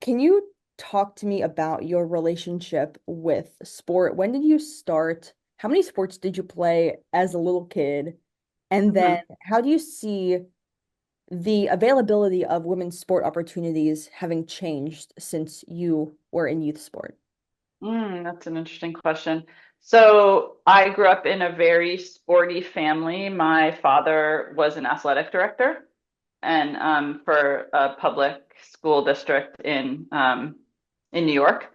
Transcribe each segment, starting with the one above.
Can you talk to me about your relationship with sport? When did you start? How many sports did you play as a little kid? And then Hmm. how do you see the availability of women's sport opportunities having changed since you were in youth sport? That's an interesting question. So I grew up in a very sporty family. My father was an athletic director and for a public school district in New York.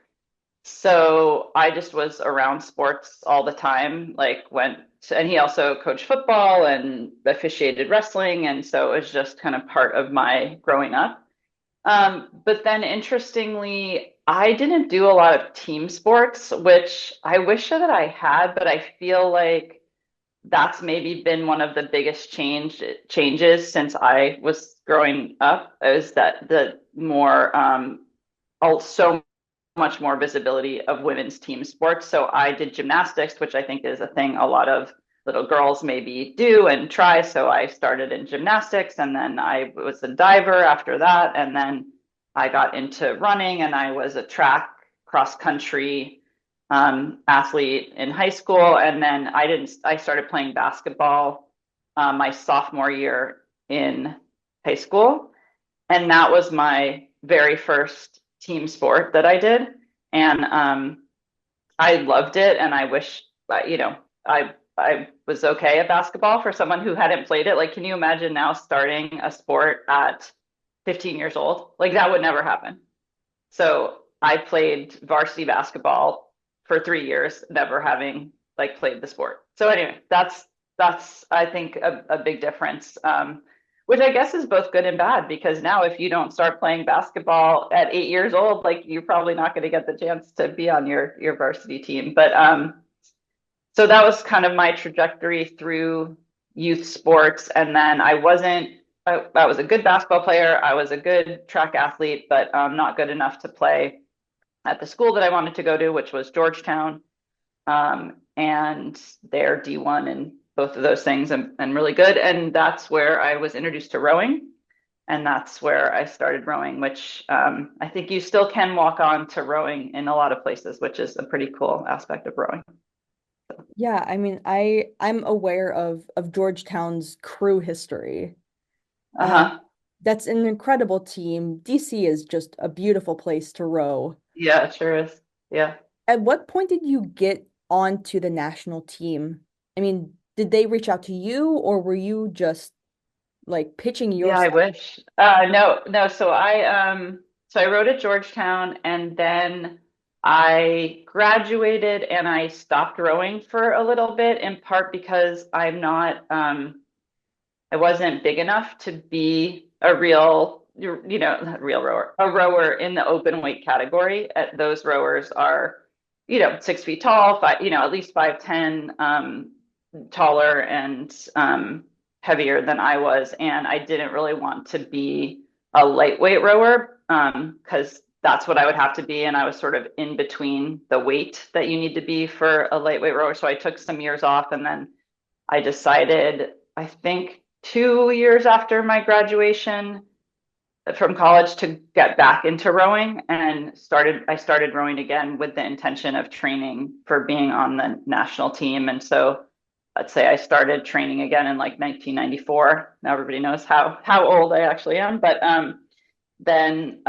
So I just was around sports all the time, and he also coached football and officiated wrestling. And so it was just kind of part of my growing up. But then interestingly, I didn't do a lot of team sports, which I wish that I had, but I feel like that's maybe been one of the biggest changes since I was growing up, is that the more so much more visibility of women's team sports. So I did gymnastics, which I think is a thing a lot of little girls maybe do and try. So I started in gymnastics and then I was a diver after that. And then I got into running and I was a track cross country athlete in high school. And then I started playing basketball my sophomore year in high school. And that was my very first team sport that I did. And I loved it. And I wish, I was okay at basketball for someone who hadn't played it. Like, can you imagine now starting a sport at 15 years old? Like, that would never happen. So I played varsity basketball for 3 years, never having like played the sport. So anyway, that's I think a big difference, which I guess is both good and bad because now if you don't start playing basketball at 8 years old, like you're probably not going to get the chance to be on your varsity team. But so that was kind of my trajectory through youth sports, and then I wasn't. I was a good basketball player. I was a good track athlete, but not good enough to play at the school that I wanted to go to, which was Georgetown. And they're D1 and both of those things and really good. And that's where I was introduced to rowing. And that's where I started rowing, which I think you still can walk on to rowing in a lot of places, which is a pretty cool aspect of rowing. Yeah, I mean, I'm aware of Georgetown's crew history. Uh, Uh-huh. that's an incredible team. DC is just a beautiful place to row. Yeah, it sure is. Yeah. At what point did you get onto the national team? I mean, did they reach out to you or were you just like pitching Yeah, I yourself? wish. No, no. So I wrote at Georgetown and then I graduated and I stopped rowing for a little bit, in part because I wasn't big enough to be a real, not real rower, a rower in the open weight category. Those rowers are, 6 feet tall, at least 5'10", taller and heavier than I was. And I didn't really want to be a lightweight rower because that's what I would have to be. And I was sort of in between the weight that you need to be for a lightweight rower. So I took some years off and then I decided, I think 2 years after my graduation from college, to get back into rowing and I started rowing again with the intention of training for being on the national team. And so let's say I started training again in like 1994. Now everybody knows how old I actually am, but then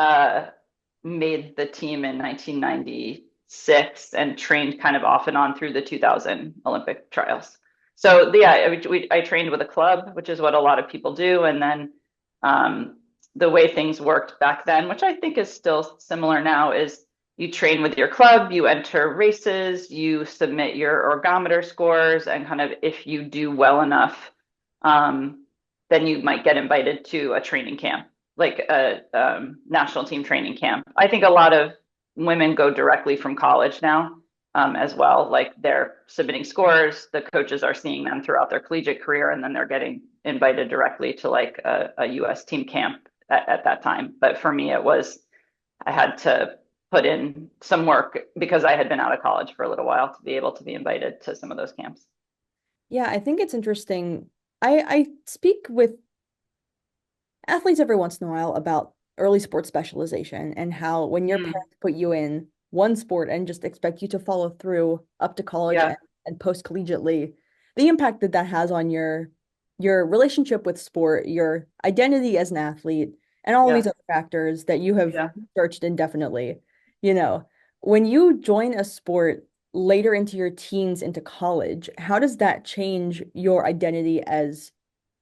made the team in 1996 and trained kind of off and on through the 2000 Olympic trials. So yeah, I trained with a club, which is what a lot of people do, and then the way things worked back then, which I think is still similar now, is you train with your club, you enter races, you submit your ergometer scores, and kind of if you do well enough, then you might get invited to a training camp, like a national team training camp. I think a lot of women go directly from college now as well. Like they're submitting scores, the coaches are seeing them throughout their collegiate career, and then they're getting invited directly to like a US team camp at that time. But for me, I had to put in some work because I had been out of college for a little while to be able to be invited to some of those camps. Yeah, I think it's interesting. I speak with athletes every once in a while about early sports specialization and how when your Mm, parents put you in one sport and just expect you to follow through up to college yeah, and post collegiately, the impact that that has on your relationship with sport, your identity as an athlete, and all yeah, these other factors that you have yeah. searched indefinitely. You know, when you join a sport later into your teens into college, how does that change your identity as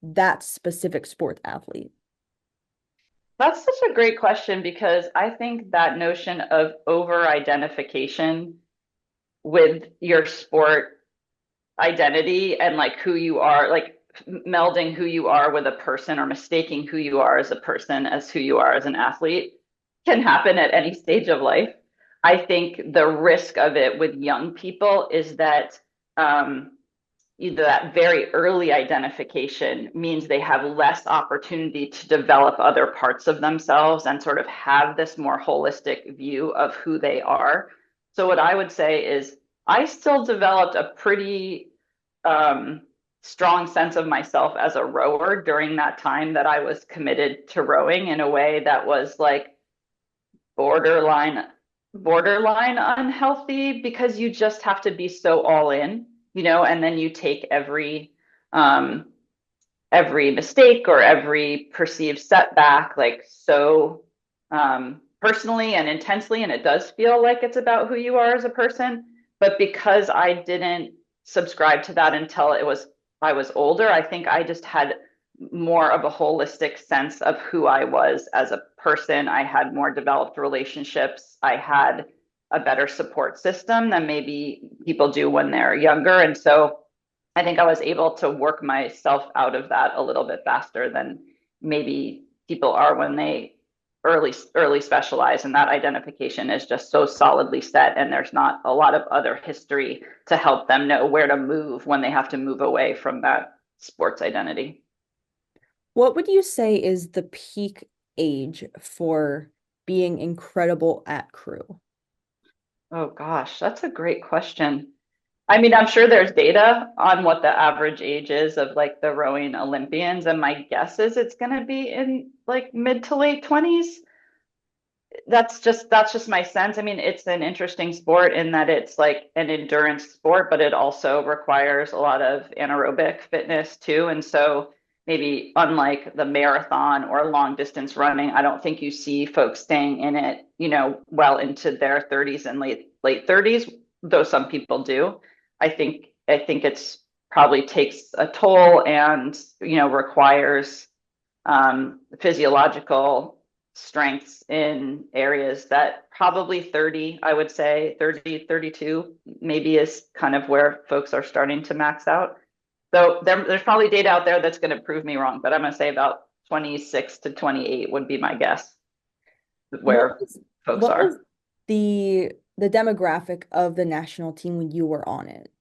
that specific sport athlete? That's such a great question because I think that notion of over identification with your sport identity and like who you are, like melding who you are with a person or mistaking who you are as a person as who you are as an athlete can happen at any stage of life. I think the risk of it with young people is that either that very early identification means they have less opportunity to develop other parts of themselves and sort of have this more holistic view of who they are. So, what I would say is, I still developed a pretty um, strong sense of myself as a rower during that time that I was committed to rowing in a way that was like borderline unhealthy because you just have to be so all in, and then you take um every mistake or every perceived setback like so personally and intensely, and it does feel like it's about who you are as a person. But because I didn't subscribe to that until I was older, I think I just had more of a holistic sense of who I was as a person. I had more developed relationships. I had a better support system than maybe people do when they're younger. And so I think I was able to work myself out of that a little bit faster than maybe people are when they early specialize, and that identification is just so solidly set, and there's not a lot of other history to help them know where to move when they have to move away from that sports identity. What would you say is the peak age for being incredible at crew? Oh gosh, that's a great question. I mean, I'm sure there's data on what the average age is of like the rowing Olympians, and my guess is it's going to be in like mid to late 20s. That's just my sense. I mean, it's an interesting sport in that it's like an endurance sport, but it also requires a lot of anaerobic fitness too. And so maybe unlike the marathon or long distance running, I don't think you see folks staying in it, well into their 30s and late 30s, though some people do. I think it's probably takes a toll and requires physiological strengths in areas that probably 30, I would say 30, 32 maybe is kind of where folks are starting to max out. So there's probably data out there that's going to prove me wrong, but I'm going to say about 26 to 28 would be my guess What where was folks what was are. the demographic of the national team when you were on it?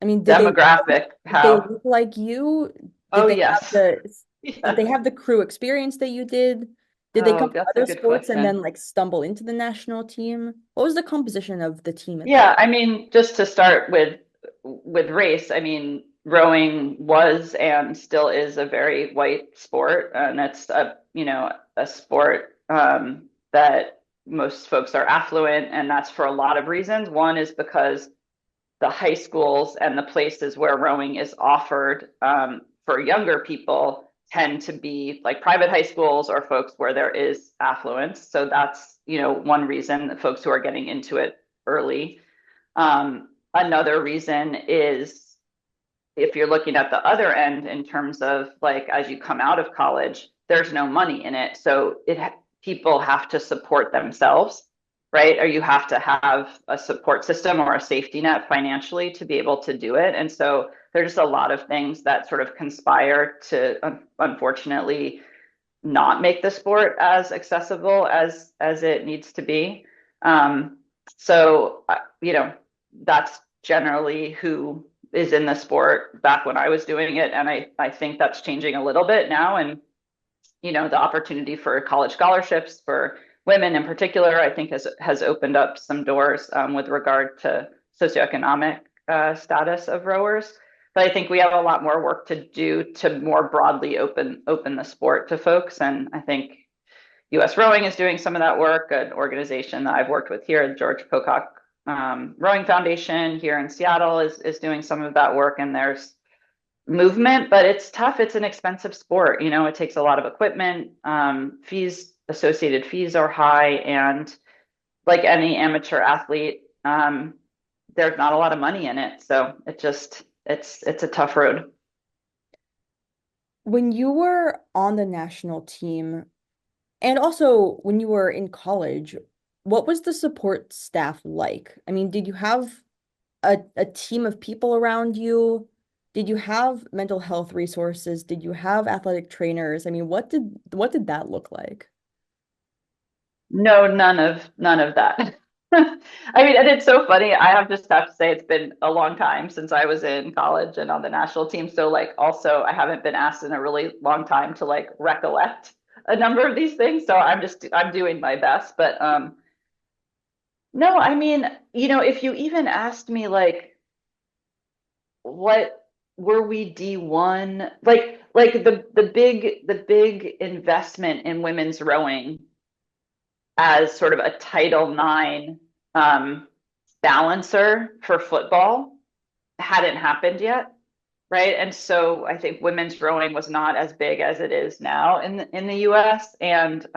I mean, Demographic, did they how? look like you? Did Oh, they have yes. did they Yes. have the crew experience that you did? Did they come Oh, from that's a other good sports and then question. like stumble into the national team? What was the composition of the team at that? Yeah, I mean, just to start with race, I mean, rowing was and still is a very white sport, and it's a sport that most folks are affluent, and that's for a lot of reasons. One is because the high schools and the places where rowing is offered for younger people tend to be like private high schools or folks where there is affluence. So that's, one reason that folks who are getting into it early. Another reason is if you're looking at the other end in terms of like as you come out of college, there's no money in it. So people have to support themselves, right? Or you have to have a support system or a safety net financially to be able to do it. And so there's a lot of things that sort of conspire to unfortunately not make the sport as accessible as it needs to be. Um, so that's generally who is in the sport back when I was doing it, and I think that's changing a little bit now. And the opportunity for college scholarships for women in particular, I think has opened up some doors with regard to socioeconomic status of rowers. But I think we have a lot more work to do to more broadly open the sport to folks. And I think US Rowing is doing some of that work, an organization that I've worked with here, the George Pocock Rowing Foundation here in Seattle is doing some of that work. And there's movement, but it's tough. It's an expensive sport. It takes a lot of equipment. Associated fees are high. And like any amateur athlete, there's not a lot of money in it. So it's a tough road. When you were on the national team, and also when you were in college, what was the support staff like? I mean, did you have a team of people around you? Did you have mental health resources? Did you have athletic trainers? I mean, what did that look like? No, none of that. I mean, and it's so funny. I have to say it's been a long time since I was in college and on the national team. So like also I haven't been asked in a really long time to like recollect a number of these things. So I'm doing my best. But no, I mean, if you even asked me like what were we D1? Like the big investment in women's rowing as sort of a Title IX balancer for football hadn't happened yet, right? And so I think women's rowing was not as big as it is now in the U.S. And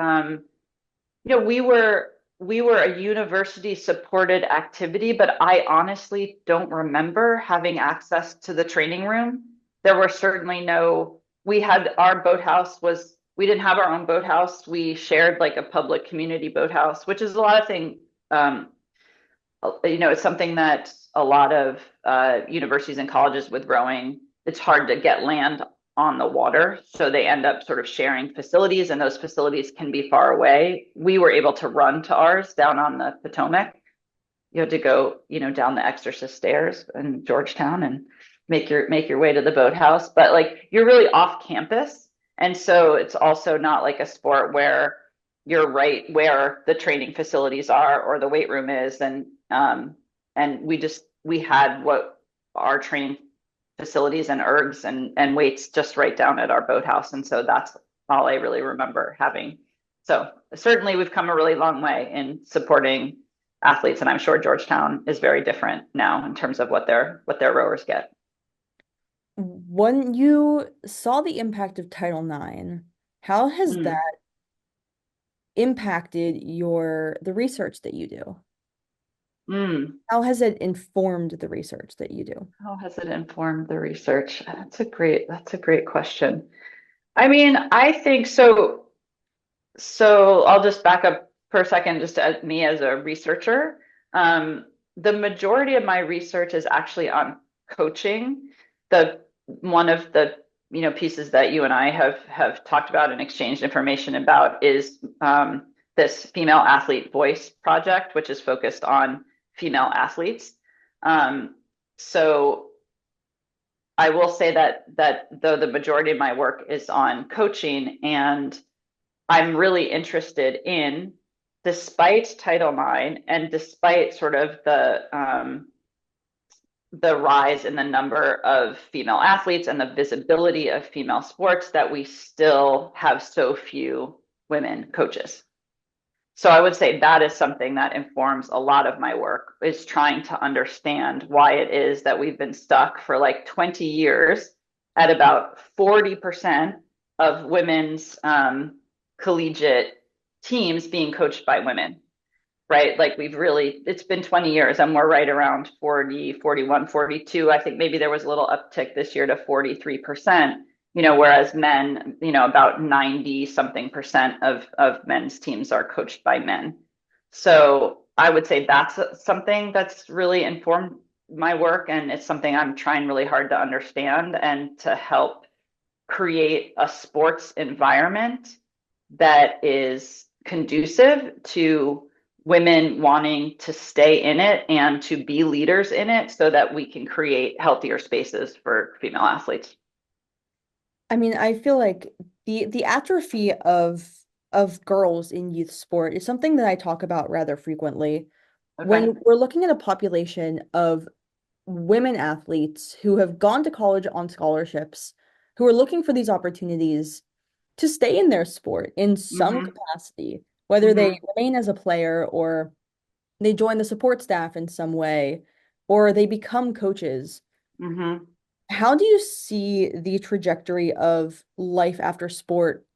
we were a university supported activity, but I honestly don't remember having access to the training room. There were certainly no. We had our boathouse was we didn't have our own boathouse. We shared like a public community boathouse, which is a lot of things. Um, it's something that a lot of universities and colleges with rowing, it's hard to get land on the water. So they end up sort of sharing facilities, and those facilities can be far away. We were able to run to ours down on the Potomac. You had to go, down the Exorcist stairs in Georgetown and make your way to the boathouse. But like you're really off campus. And so it's also not like a sport where you're right where the training facilities are or the weight room is. And we had what our training facilities and ergs and weights just right down at our boathouse. And so that's all I really remember having. So certainly we've come a really long way in supporting athletes, and I'm sure Georgetown is very different now in terms of what their rowers get. When you saw the impact of Title IX, how has Mm, that impacted the research that you do? mm. How has it informed the research that you do? How has it informed the research? That's a great question. I mean, I think so. So I'll just back up for a second, just as me as a researcher. The majority of my research is actually on coaching. The one of the pieces that you and I have talked about and exchanged information about is this female athlete voice project, which is focused on female athletes. Um, so I will say that though the majority of my work is on coaching, and I'm really interested in, despite Title IX and despite sort of the rise in the number of female athletes and the visibility of female sports, that we still have so few women coaches. So I would say that is something that informs a lot of my work, is trying to understand why it is that we've been stuck for like 20 years at about 40% of women's collegiate teams being coached by women, right? Like it's been 20 years and we're right around 40, 41, 42. I think maybe there was a little uptick this year to 43%, whereas men, about 90 something percent of men's teams are coached by men. So I would say that's something that's really informed my work. And it's something I'm trying really hard to understand and to help create a sports environment that is conducive to women wanting to stay in it and to be leaders in it, so that we can create healthier spaces for female athletes. I mean, I feel like the atrophy of girls in youth sport is something that I talk about rather frequently. Okay. When we're looking at a population of women athletes who have gone to college on scholarships, who are looking for these opportunities, to stay in their sport in some Mm-hmm. capacity, whether they Mm-hmm. remain as a player or they join the support staff in some way or they become coaches. Mm-hmm. How do you see the trajectory of life after sport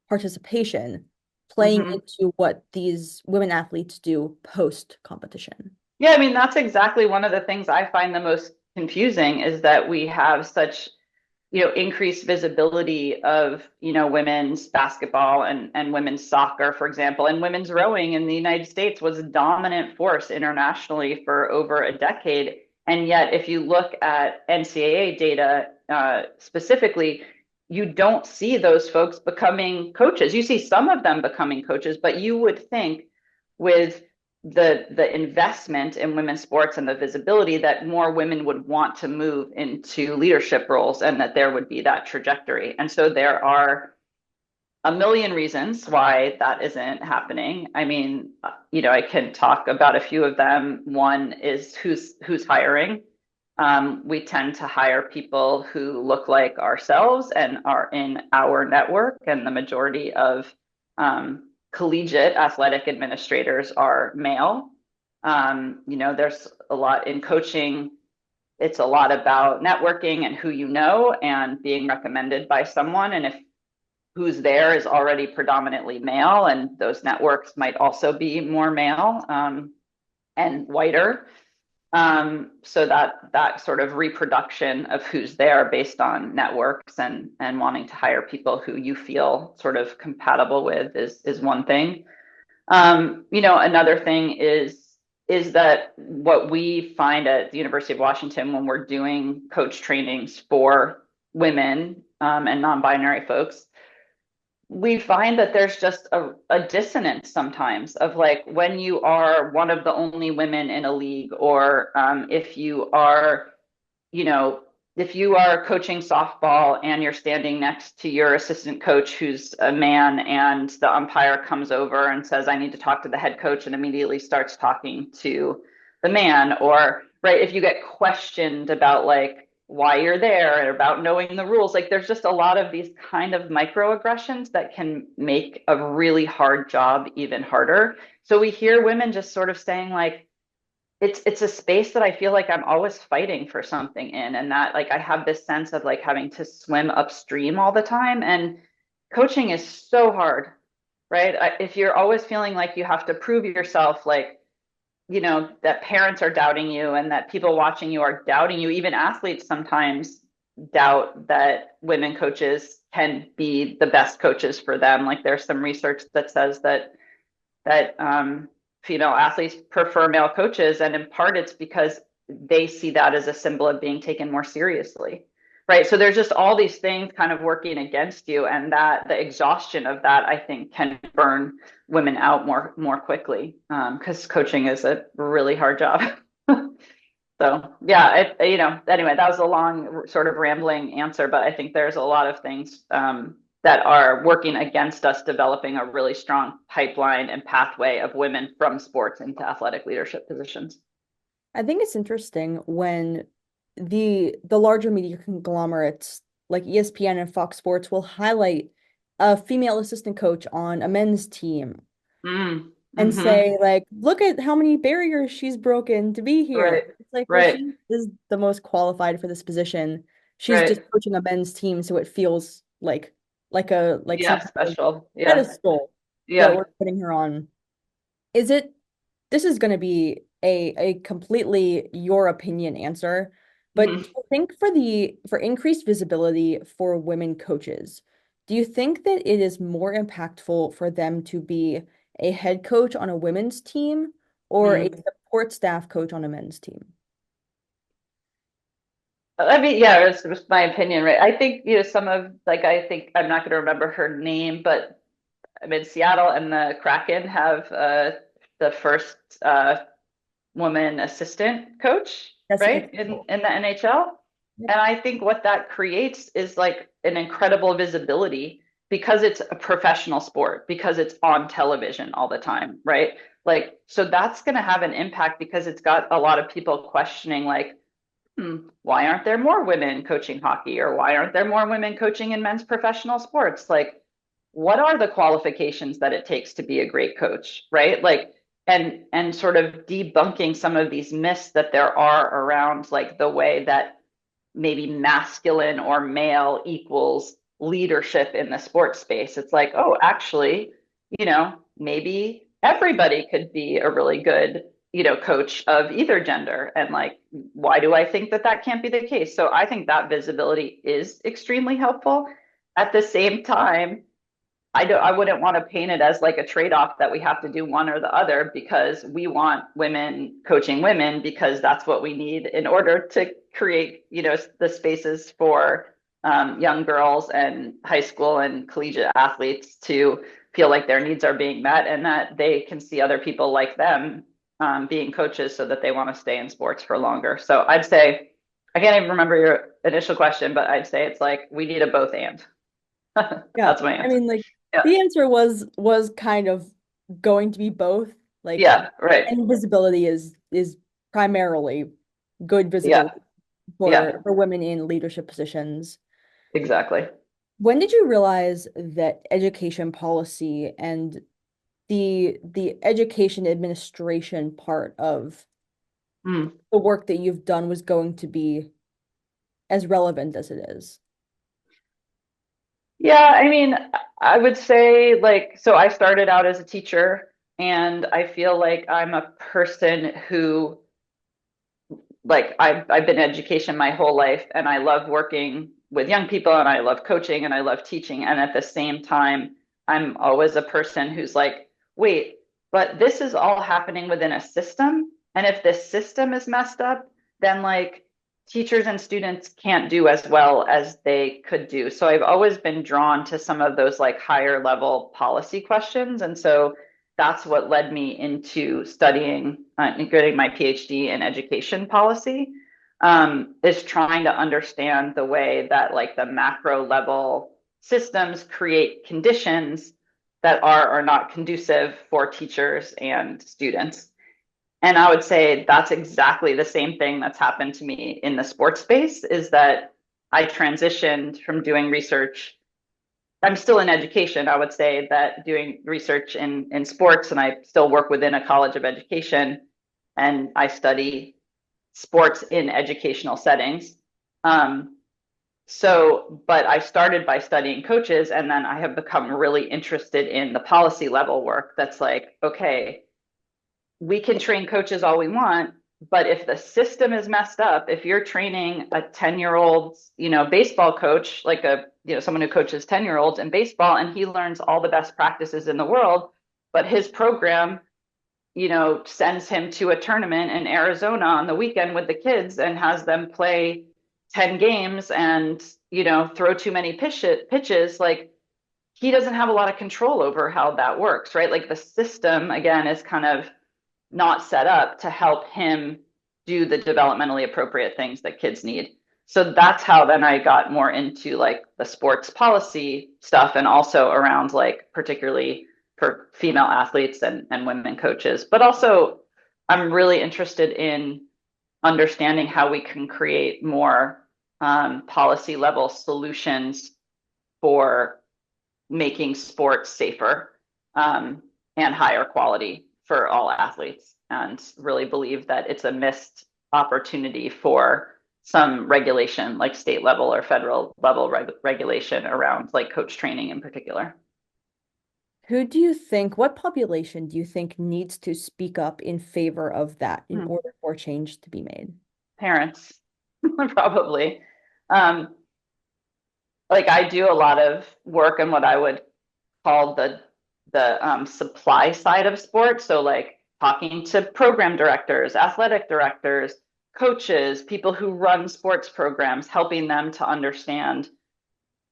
participation playing Mm-hmm. into what these women athletes do post competition? Yeah, I mean, that's exactly one of the things I find the most confusing is that we have such, increased visibility of, women's basketball and women's soccer, for example, and women's rowing in the United States was a dominant force internationally for over a decade. And yet, if you look at NCAA data specifically, you don't see those folks becoming coaches. You see some of them becoming coaches, but you would think with the investment in women's sports and the visibility that more women would want to move into leadership roles and that there would be that trajectory. And so there are a million reasons why that isn't happening. I mean, I can talk about a few of them. One is who's hiring. We tend to hire people who look like ourselves and are in our network, and the majority of collegiate athletic administrators are male. There's a lot in coaching. It's a lot about networking and who you know and being recommended by someone. And if who's there is already predominantly male, and those networks might also be more male and whiter. So that sort of reproduction of who's there based on networks and wanting to hire people who you feel sort of compatible with is one thing. Another thing is that what we find at the University of Washington when we're doing coach trainings for women and non-binary folks, we find that there's just a dissonance sometimes of like when you are one of the only women in a league, or if you are, you know, if you are coaching softball and you're standing next to your assistant coach who's a man and the umpire comes over and says, I need to talk to the head coach and immediately starts talking to the man, or right, if you get questioned about like why you're there and about knowing the rules, like there's just a lot of these kind of microaggressions that can make a really hard job even harder. So we hear women just sort of saying like, it's a space that I feel like I'm always fighting for something in, and that like I have this sense of like having to swim upstream all the time. And coaching is so hard, right? If you're always feeling like you have to prove yourself, like that parents are doubting you and that people watching you are doubting you, even athletes sometimes doubt that women coaches can be the best coaches for them. Like there's some research that says that female athletes prefer male coaches, and in part it's because they see that as a symbol of being taken more seriously, right? So there's just all these things kind of working against you, and that the exhaustion of that I think can burn women out more quickly, because coaching is a really hard job. So yeah, anyway, that was a long sort of rambling answer, but I think there's a lot of things that are working against us developing a really strong pipeline and pathway of women from sports into athletic leadership positions. I think it's interesting when the larger media conglomerates like ESPN and Fox Sports will highlight a female assistant coach on a men's team Mm, and mm-hmm. say like, look at how many barriers she's broken to be here. Right, It's like, well, right, she is the most qualified for this position. She's just right. coaching a men's team, so it feels like some Yeah, kind of special. Yeah, pedestal that yeah. we're putting her on. Is it this is going to be a completely your opinion answer, but do Mm-hmm. you think for increased visibility for women coaches, do you think that it is more impactful for them to be a head coach on a women's team or a Mm. support staff coach on a men's team? I mean, yeah, it's my opinion, right? I think, some of like I think I'm not going to remember her name, but I'm in Seattle, and the Kraken have the first woman assistant coach, Jessica right, Campbell. in the NHL. Yep. And I think what that creates is like an incredible visibility because it's a professional sport, because it's on television all the time, right? Like, so that's going to have an impact because it's got a lot of people questioning, like, why aren't there more women coaching hockey? Or why aren't there more women coaching in men's professional sports? Like, what are the qualifications that it takes to be a great coach, right? Like, and sort of debunking some of these myths that there are around like the way that maybe masculine or male equals leadership in the sports space. It's like, oh, actually, maybe everybody could be a really good, coach of either gender. And like, why do I think that that can't be the case? So I think that visibility is extremely helpful. At the same time, I wouldn't want to paint it as like a trade-off that we have to do one or the other because we want women coaching women because that's what we need in order to create, the spaces for young girls and high school and collegiate athletes to feel like their needs are being met and that they can see other people like them being coaches so that they want to stay in sports for longer. So I'd say, I can't even remember your initial question, but I'd say it's like we need a both and. Yeah. That's my I answer. mean, like Yeah. the answer was kind of going to be both. Like, Yeah, right. and visibility is primarily good Yeah, visibility yeah, for women in leadership positions. exactly. When did you realize that education policy and the education administration part of Mm. the work that you've done was going to be as relevant as it is? Yeah, I mean, I would say like, so I started out as a teacher, and I feel like I'm a person who like I've been in education my whole life and I love working with young people and I love coaching and I love teaching. And at the same time, I'm always a person who's like, wait, but this is all happening within a system. And if this system is messed up, then like teachers and students can't do as well as they could do. So I've always been drawn to some of those like higher level policy questions. And so that's what led me into studying and getting my PhD in education policy, is trying to understand the way that like the macro level systems create conditions that are or not conducive for teachers and students. And I would say that's exactly the same thing that's happened to me in the sports space is that I transitioned from doing research. I'm still in education. I would say that doing research in sports, and I still work within a college of education, and I study sports in educational settings. Um, but I started by studying coaches, and then I have become really interested in the policy level work that's like, okay, we can train coaches all we want, but if the system is messed up, if you're training a 10-year-old, baseball coach, like someone who coaches 10-year-olds in baseball and he learns all the best practices in the world, but his program, sends him to a tournament in Arizona on the weekend with the kids and has them play 10 games and, throw too many pitches, like he doesn't have a lot of control over how that works, right? Like the system, again, is kind of not set up to help him do the developmentally appropriate things that kids need. So that's how then I got more into like the sports policy stuff and also around like particularly for female athletes and women coaches. But also I'm really interested in understanding how we can create more policy level solutions for making sports safer and higher quality for all athletes, and really believe that it's a missed opportunity for some regulation, like state level or federal level regulation around like coach training in particular. What population do you think needs to speak up in favor of that in Hmm. order for change to be made? Parents, probably. Um, like I do a lot of work in what I would call the supply side of sports. So like talking to program directors, athletic directors, coaches, people who run sports programs, helping them to understand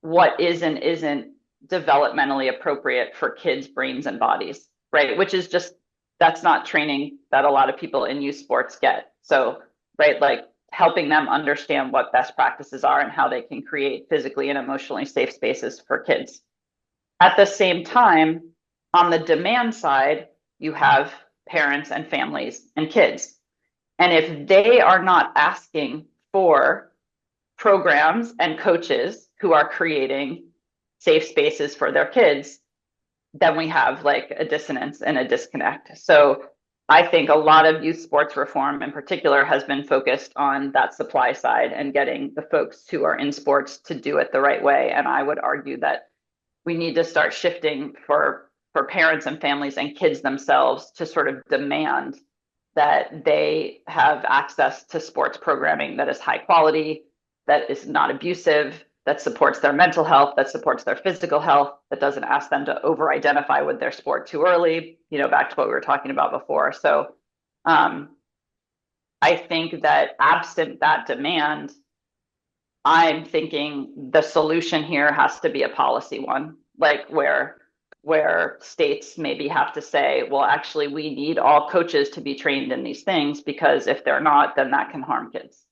what is and isn't developmentally appropriate for kids' brains and bodies, right? Which is just that's not training that a lot of people in youth sports get. So, right, like helping them understand what best practices are and how they can create physically and emotionally safe spaces for kids. At the same time, on the demand side, you have parents and families and kids. And if they are not asking for programs and coaches who are creating safe spaces for their kids, then we have like a dissonance and a disconnect. So I think a lot of youth sports reform in particular has been focused on that supply side and getting the folks who are in sports to do it the right way. And I would argue that we need to start shifting for parents and families and kids themselves to sort of demand that they have access to sports programming that is high quality, that is not abusive, that supports their mental health, that supports their physical health, that doesn't ask them to over identify with their sport too early, you know, back to what we were talking about before. So I think that absent that demand, I'm thinking the solution here has to be a policy one, like where states maybe have to say, well, actually, we need all coaches to be trained in these things because if they're not, then that can harm kids.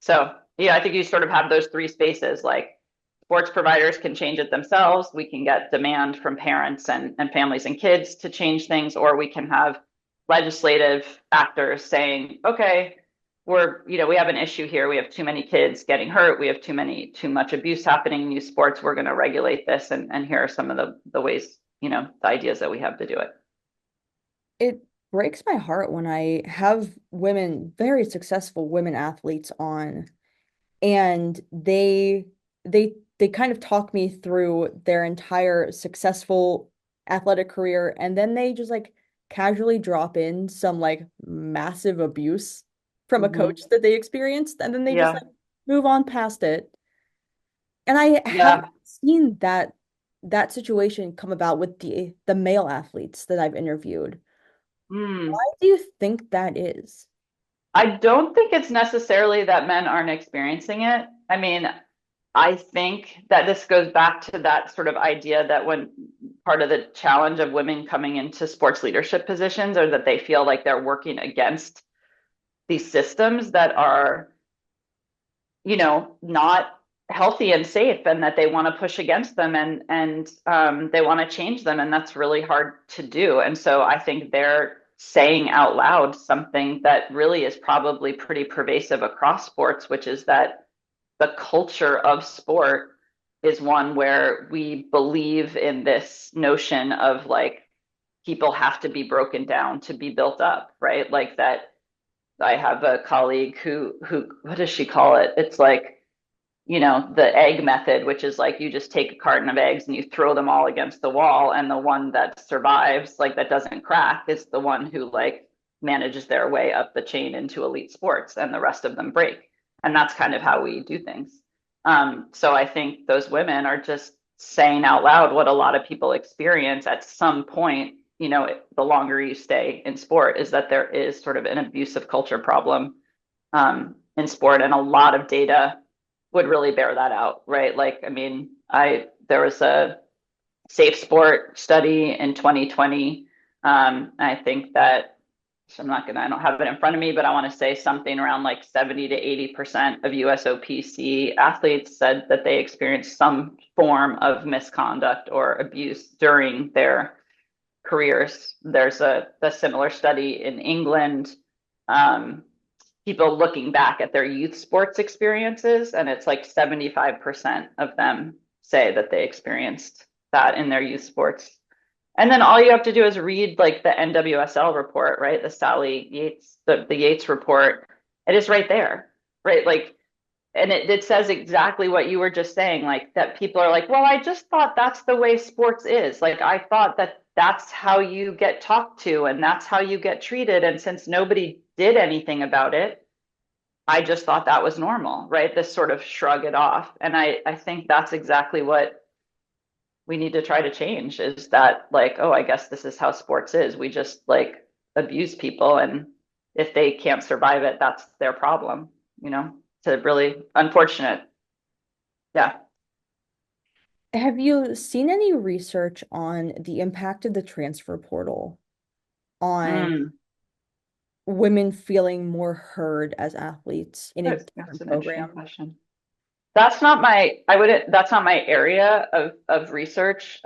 So yeah, I think you sort of have those three spaces. Like sports providers can change it themselves. We can get demand from parents and families and kids to change things, or we can have legislative actors saying, okay, we have an issue here. We have too many kids getting hurt. We have too much abuse happening in youth sports. We're going to regulate this. And here are some of the ways, the ideas that we have to do it. It breaks my heart when I have women, very successful women athletes on, and they kind of talk me through their entire successful athletic career, and then they just like casually drop in some like massive abuse from a coach Mm-hmm. that they experienced, and then they just Yeah. like move on past it. And I haven't Yeah. seen that situation come about with the male athletes that I've interviewed. Mm. Why do you think that is? I don't think it's necessarily that men aren't experiencing it. I mean, I think that this goes back to that sort of idea that when part of the challenge of women coming into sports leadership positions are that they feel like they're working against these systems that are, not healthy and safe, and that they want to push against them and they want to change them, and that's really hard to do. And so I think they're saying out loud something that really is probably pretty pervasive across sports, which is that the culture of sport is one where we believe in this notion of like people have to be broken down to be built up, right? Like that. I have a colleague who what does she call it? It's like, the egg method, which is like you just take a carton of eggs and you throw them all against the wall, and the one that survives, like that doesn't crack, is the one who like manages their way up the chain into elite sports, and the rest of them break. And that's kind of how we do things. So I think those women are just saying out loud what a lot of people experience at some point, the longer you stay in sport, is that there is sort of an abusive culture problem in sport, and a lot of data would really bear that out, right? Like, I mean, there was a safe sport study in 2020. I think that I don't have it in front of me, but I want to say something around like 70 to 80% of USOPC athletes said that they experienced some form of misconduct or abuse during their careers. There's a similar study in England. People looking back at their youth sports experiences, and it's like 75% of them say that they experienced that in their youth sports. And then all you have to do is read like the NWSL report, right? The Sally Yates, the Yates report. It is right there, right? Like, and it says exactly what you were just saying, like that people are like, well, I just thought that's the way sports is. Like, I thought that that's how you get talked to and that's how you get treated. And since nobody did anything about it, I just thought that was normal, right? This sort of shrug it off. And I think that's exactly what we need to try to change, is that like, oh, I guess this is how sports is. We just like abuse people. And if they can't survive it, that's their problem, It's really unfortunate. Yeah. Have you seen any research on the impact of the transfer portal on Mm. women feeling more heard as athletes in a That's different an interesting program? question. That's not my area of research.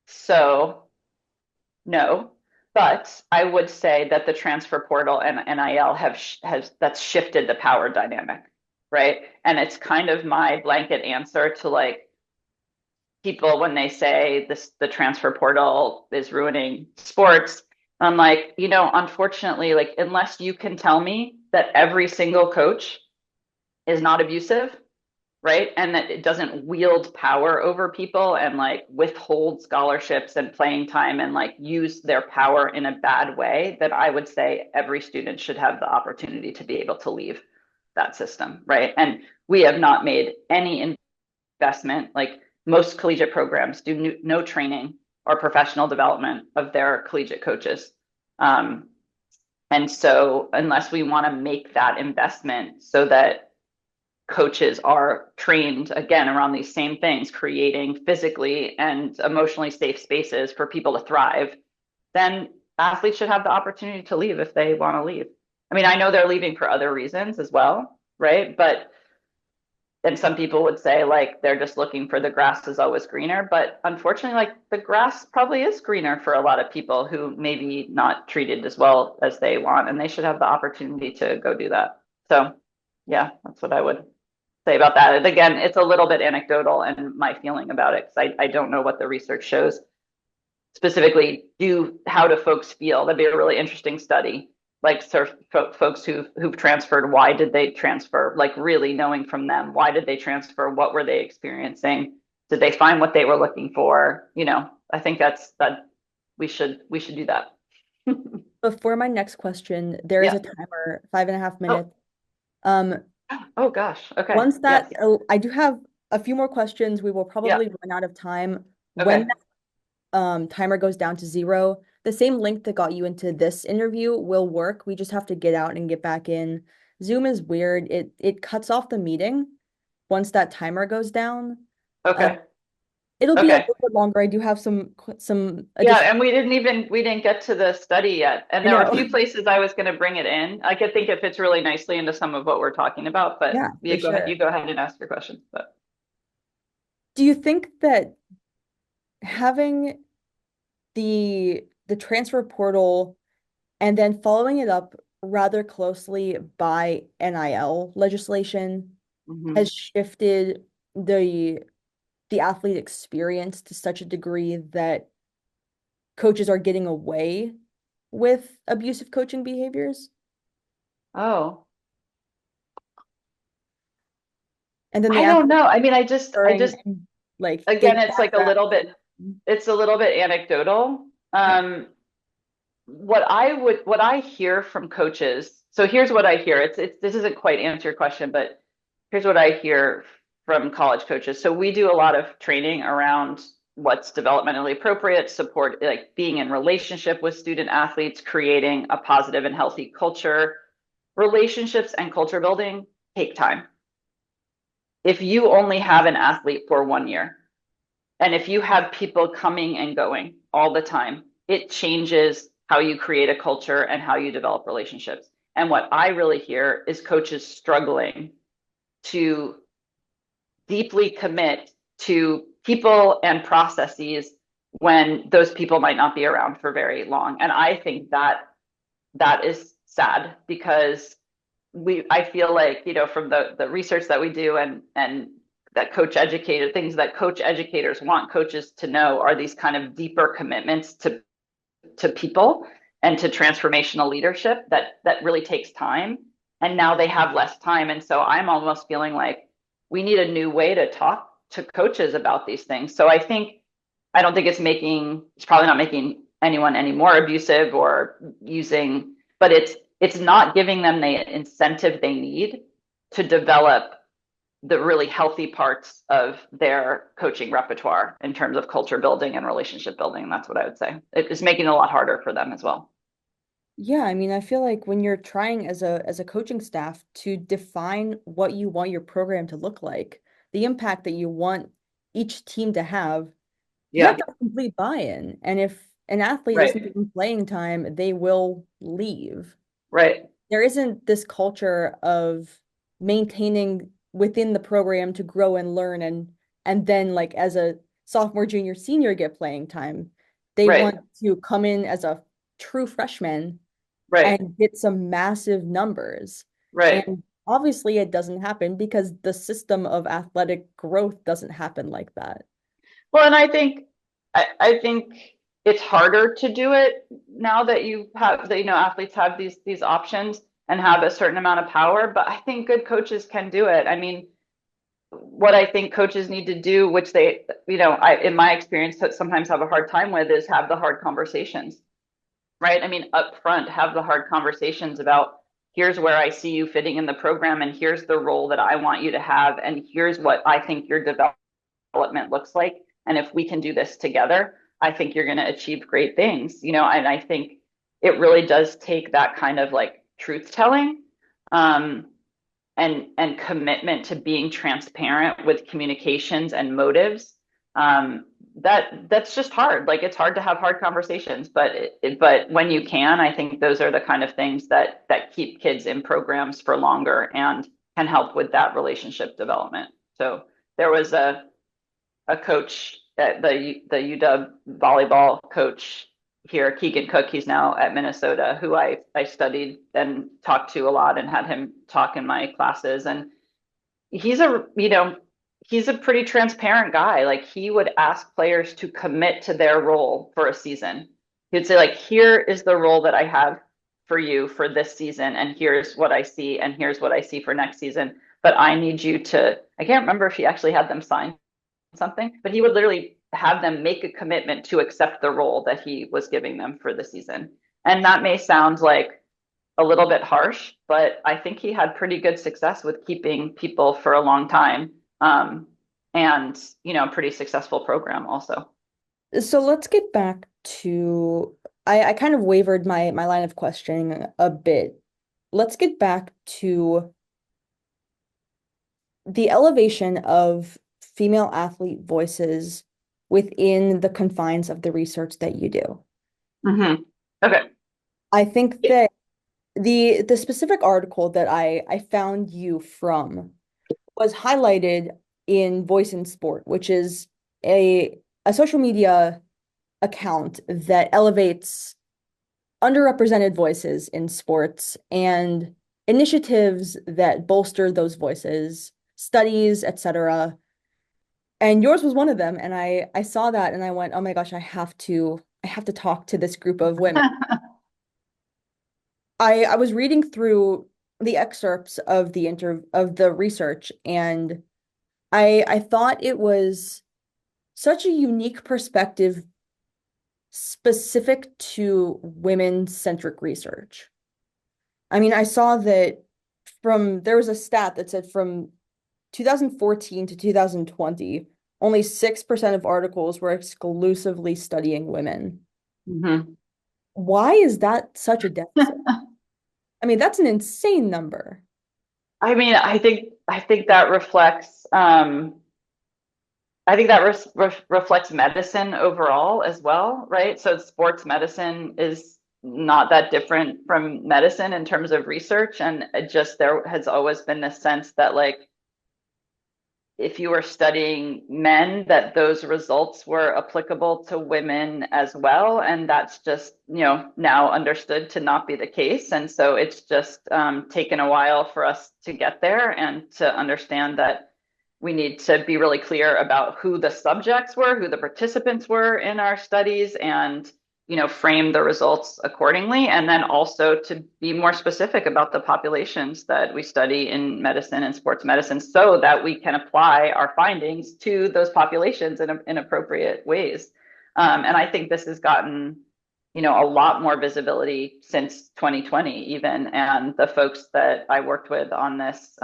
So no. But I would say that the transfer portal and NIL has that's shifted the power dynamic, right? And it's kind of my blanket answer to like people when they say this the transfer portal is ruining sports. I'm like, unfortunately, like unless you can tell me that every single coach is not abusive, right? And that it doesn't wield power over people and like withhold scholarships and playing time and like use their power in a bad way, then I would say every student should have the opportunity to be able to leave that system, right? And we have not made any investment. Like most collegiate programs do no training or professional development of their collegiate coaches. Um, and so unless we want to make that investment so that coaches are trained again around these same things, creating physically and emotionally safe spaces for people to thrive, then athletes should have the opportunity to leave if they want to leave. I mean, I know they're leaving for other reasons as well, right? But and some people would say like they're just looking for the grass is always greener, but unfortunately like the grass probably is greener for a lot of people who maybe not treated as well as they want, and they should have the opportunity to go do that. So yeah, that's what I would say about that. And again, it's a little bit anecdotal and my feeling about it because I don't know what the research shows specifically. How do folks feel? That'd be a really interesting study. Like folks who've transferred, why did they transfer? Like really knowing from them, why did they transfer? What were they experiencing? Did they find what they were looking for? I think that we should do that. Before my next question, there is Yeah. a timer, 5.5 minutes. Oh, Um, oh gosh. Okay. once Yes. that, I do have a few more questions. We will Yeah. probably run out of time. When Okay. that timer goes down to 0, the same link that got you into this interview will work. We just have to get out and get back in. Zoom is weird. It cuts off the meeting once that timer goes down. Uh, Okay. it'll be a Okay. little bit longer. I do have some Yeah, additional. and we didn't get to the study yet. And I there were a know. few places I was going to bring it in. I could think it fits really nicely into some of what we're talking about, but Yeah, for you go ahead, sure. you go ahead and ask your questions. But Do you think that having the transfer portal and then following it up rather closely by NIL legislation mhm. has shifted the athlete experience to such a degree that coaches are getting away with abusive coaching behaviors? Oh, And then the I don't athletes know. I mean, I during just like again, get it's like a background. little bit, it's a little bit anecdotal. Okay. What I hear from coaches. So here's what I hear. It's this isn't quite answer your question, but here's what I hear from college coaches. So we do a lot of training around what's developmentally appropriate, support, like being in relationship with student athletes, creating a positive and healthy culture. Relationships and culture building take time. If you only have an athlete for 1 year, and if you have people coming and going all the time, it changes how you create a culture and how you develop relationships. And what I really hear is coaches struggling to deeply commit to people and processes when those people might not be around for very long. And I think that is sad because I feel like, from the research that we do and that things that coach educators want coaches to know are these kind of deeper commitments to people and to transformational leadership that really takes time. And now they have less time. And so I'm almost feeling like we need a new way to talk to coaches about these things. So I don't think it's probably not making anyone any more abusive or using, but it's not giving them the incentive they need to develop the really healthy parts of their coaching repertoire in terms of culture building and relationship building. And that's what I would say. It is making it a lot harder for them as well. Yeah, I mean, I feel like when you're trying as a coaching staff to define what you want your program to look like, the impact that you want each team to have, you have Yeah, to have complete buy-in. And if an athlete isn't right, given playing time, they will leave. right, There isn't this culture of maintaining within the program to grow and learn and then like as a sophomore, junior, senior get playing time. They right, want to come in as a true freshmen Right. and get some massive numbers. Right. And obviously, it doesn't happen because the system of athletic growth doesn't happen like that. Well, and I think it's harder to do it now that you have that, athletes have these options and have a certain amount of power, but I think good coaches can do it. I mean, what I think coaches need to do, which they, in my experience, sometimes have a hard time with, is have the hard conversations, right? I mean, up front, have the hard conversations about here's where I see you fitting in the program, and here's the role that I want you to have, and here's what I think your development looks like. And if we can do this together, I think you're going to achieve great things, and I think it really does take that kind of like truth telling. And commitment to being transparent with communications and motives. That's just hard. Like it's hard to have hard conversations, but when you can, I think those are the kind of things that keep kids in programs for longer and can help with that relationship development. So there was a coach at the UW volleyball coach here, Keegan Cook. He's now at Minnesota, who I studied and talked to a lot and had him talk in my classes. And he's he's a pretty transparent guy. Like he would ask players to commit to their role for a season. He'd say like, here is the role that I have for you for this season, and here's what I see, and here's what I see for next season. But I need you to, I can't remember if he actually had them sign something, but he would literally have them make a commitment to accept the role that he was giving them for the season. And that may sound like a little bit harsh, but I think he had pretty good success with keeping people for a long time. And, pretty successful program also. So let's get back to I kind of wavered my line of questioning a bit. Let's get back to the elevation of female athlete voices within the confines of the research that you do. Mm-hmm. Okay. I think that the specific article that I found you from was highlighted in Voice in Sport, which is a social media account that elevates underrepresented voices in sports and initiatives that bolster those voices, studies, etc. And yours was one of them. And I saw that and I went, oh my gosh, I have to talk to this group of women. I was reading through the excerpts of the research, and I thought it was such a unique perspective specific to women-centric research. I mean, I saw that there was a stat that said from 2014 to 2020, only 6% of articles were exclusively studying women. Mm-hmm. Why is that such a deficit? I mean, that's an insane number. I mean, I think that reflects I think that reflects medicine overall as well, right? So sports medicine is not that different from medicine in terms of research, and it just there has always been this sense that like if you were studying men, that those results were applicable to women as well, and that's just now understood to not be the case, and so it's just taken a while for us to get there and to understand that we need to be really clear about who the subjects were, who the participants were in our studies, and frame the results accordingly. And then also to be more specific about the populations that we study in medicine and sports medicine so that we can apply our findings to those populations in appropriate ways. And I think this has gotten a lot more visibility since 2020 even. And the folks that I worked with on this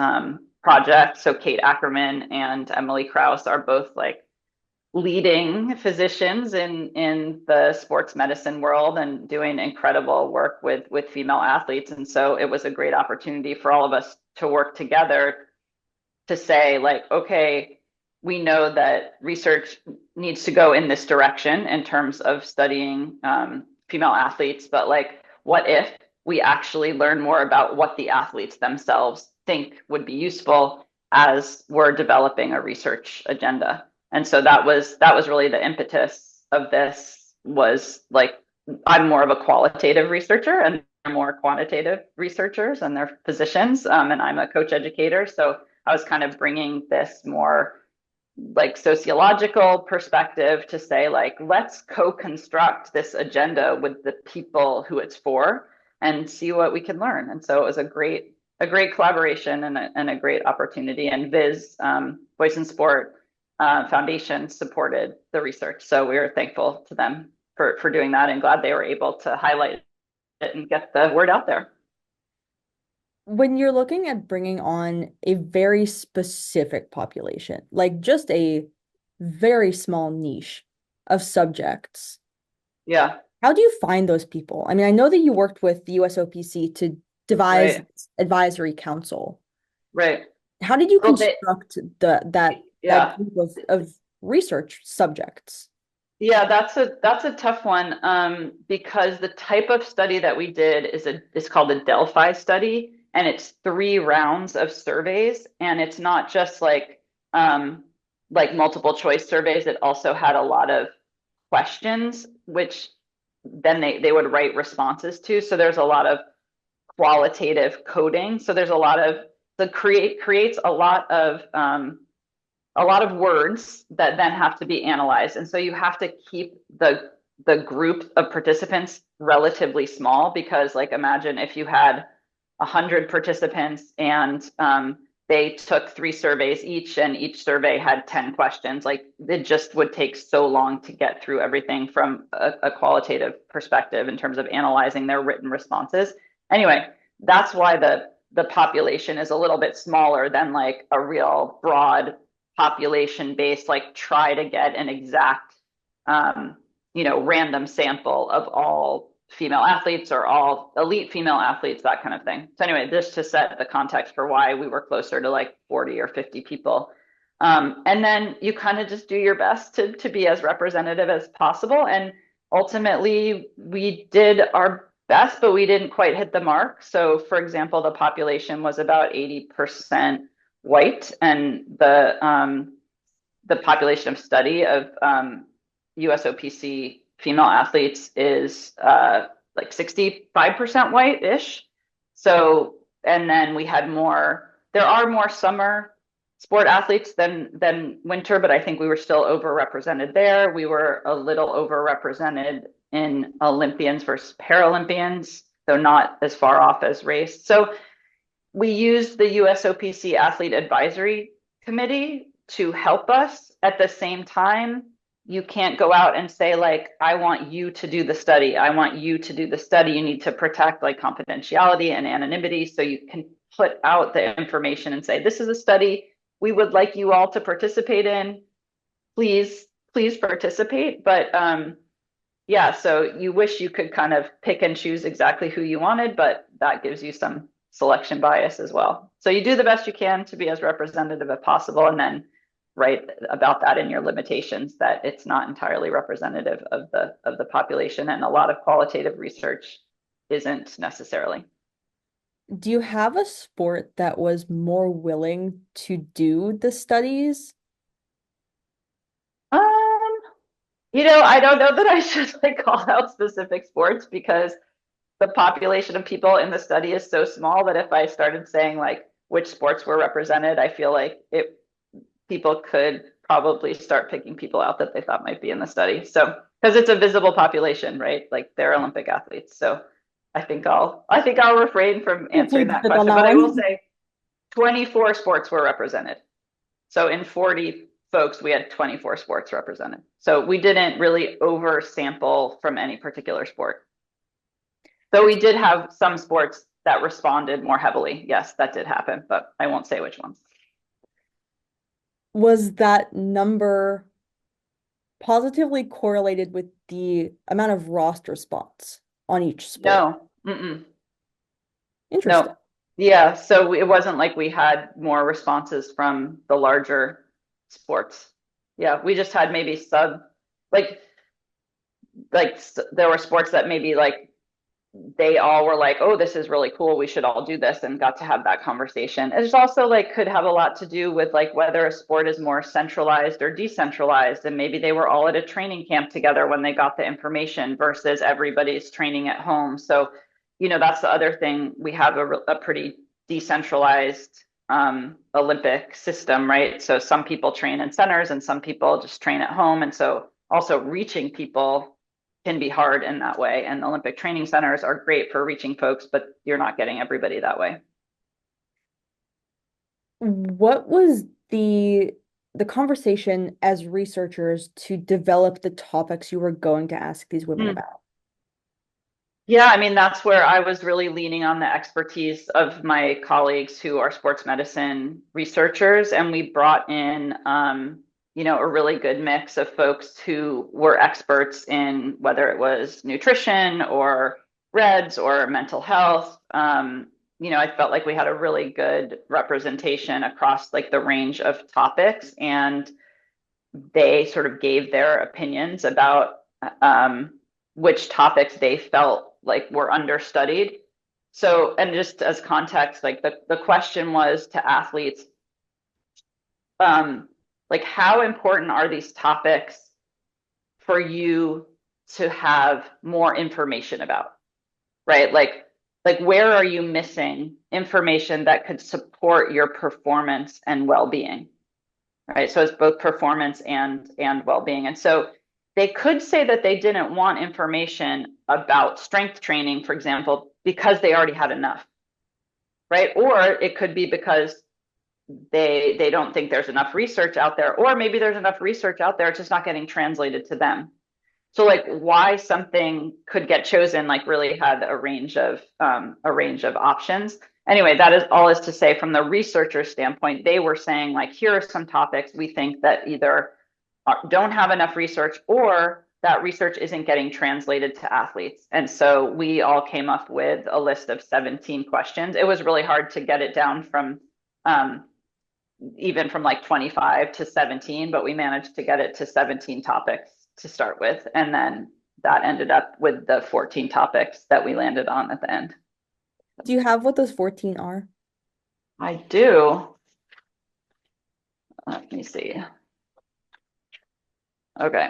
project, so Kate Ackerman and Emily Krause, are both like leading physicians in the sports medicine world and doing incredible work with female athletes. And so it was a great opportunity for all of us to work together to say like, okay, we know that research needs to go in this direction in terms of studying female athletes, but like, what if we actually learn more about what the athletes themselves think would be useful as we're developing a research agenda? And so that was really the impetus of this, was like I'm more of a qualitative researcher and they're more quantitative researchers and they're physicians. And I'm a coach educator. So I was kind of bringing this more like sociological perspective to say like let's co-construct this agenda with the people who it's for and see what we can learn. And so it was a great collaboration and a great opportunity. And Voice in Sport Foundation supported the research, so we were thankful to them for doing that and glad they were able to highlight it and get the word out there. When you're looking at bringing on a very specific population, like just a very small niche of subjects, Yeah, how do you find those people? I mean, I know that you worked with the USOPC to devise right, this advisory council. right. How did you Well, they, construct that yeah. group of research subjects? Yeah, that's a tough one because the type of study that we did is called a Delphi study, and it's 3 rounds of surveys, and it's not just like multiple choice surveys. It also had a lot of questions, which then they would write responses to. So there's a lot of qualitative coding. So there's a lot of the creates a lot of words that then have to be analyzed. And so you have to keep the group of participants relatively small because like imagine if you had 100 participants and they took 3 surveys each and each survey had 10 questions. Like it just would take so long to get through everything from a qualitative perspective in terms of analyzing their written responses. Anyway, that's why the population is a little bit smaller than like a real broad population based, like try to get an exact, random sample of all female athletes or all elite female athletes, that kind of thing. So anyway, just to set the context for why we were closer to like 40 or 50 people. And then you kind of just do your best to be as representative as possible. And ultimately, we did our best, but we didn't quite hit the mark. So, for example, the population was about 80% white, and the population of study of USOPC female athletes is like 65% white-ish. So, and then we had more. There are more summer sport athletes than winter, but I think we were still overrepresented there. We were a little overrepresented in Olympians versus Paralympians, though not as far off as race. So we used the USOPC Athlete Advisory Committee to help us. At the same time, you can't go out and say like, I want you to do the study. I want you to do the study. You need to protect like confidentiality and anonymity. So you can put out the information and say, this is a study we would like you all to participate in. Please participate. But yeah, so you wish you could kind of pick and choose exactly who you wanted, but that gives you some selection bias as well. So you do the best you can to be as representative as possible, and then write about that in your limitations that it's not entirely representative of the population, and a lot of qualitative research isn't necessarily. Do you have a sport that was more willing to do the studies? Um, I don't know that I should like call out specific sports because the population of people in the study is so small that if I started saying like which sports were represented, I feel like it people could probably start picking people out that they thought might be in the study. So because it's a visible population, right? Like they're Olympic athletes. So I think I'll refrain from You answering plead the that fifth on question, that but I will one. say 24 sports were represented. So in 40 folks, we had 24 sports represented. So we didn't really oversample from any particular sport. Though we did have some sports that responded more heavily. Yes, that did happen, but I won't say which ones. Was that number positively correlated with the amount of roster spots on each sport? No, mm-mm, Interesting. no. Yeah, so it wasn't like we had more responses from the larger sports. Yeah, we just had maybe like there were sports that maybe like they all were like, oh, this is really cool. We should all do this, and got to have that conversation. It's also like could have a lot to do with like whether a sport is more centralized or decentralized. And maybe they were all at a training camp together when they got the information versus everybody's training at home. So, that's the other thing. We have a pretty decentralized Olympic system, right? So some people train in centers and some people just train at home. And so also reaching people can be hard in that way. And Olympic training centers are great for reaching folks, but you're not getting everybody that way. What was the conversation as researchers to develop the topics you were going to ask these women Mm. about? Yeah, I mean, that's where I was really leaning on the expertise of my colleagues who are sports medicine researchers. And we brought in, a really good mix of folks who were experts in whether it was nutrition or REDS or mental health. I felt like we had a really good representation across like the range of topics, and they sort of gave their opinions about which topics they felt like were understudied. So, and just as context, like the question was to athletes, um, like how important are these topics for you to have more information about, right? Like where are you missing information that could support your performance and well-being? Right? So it's both performance and well-being. And so they could say that they didn't want information about strength training, for example, because they already had enough, right? Or it could be because they don't think there's enough research out there, or maybe there's enough research out there, it's just not getting translated to them. So like why something could get chosen like really had a range of options. Anyway, that is all is to say from the researcher standpoint, they were saying like here are some topics we think that either don't have enough research or that research isn't getting translated to athletes. And so we all came up with a list of 17 questions. It was really hard to get it down from um, even from like 25 to 17, but we managed to get it to 17 topics to start with. And then that ended up with the 14 topics that we landed on at the end. Do you have what those 14 are? I do. Let me see. Okay.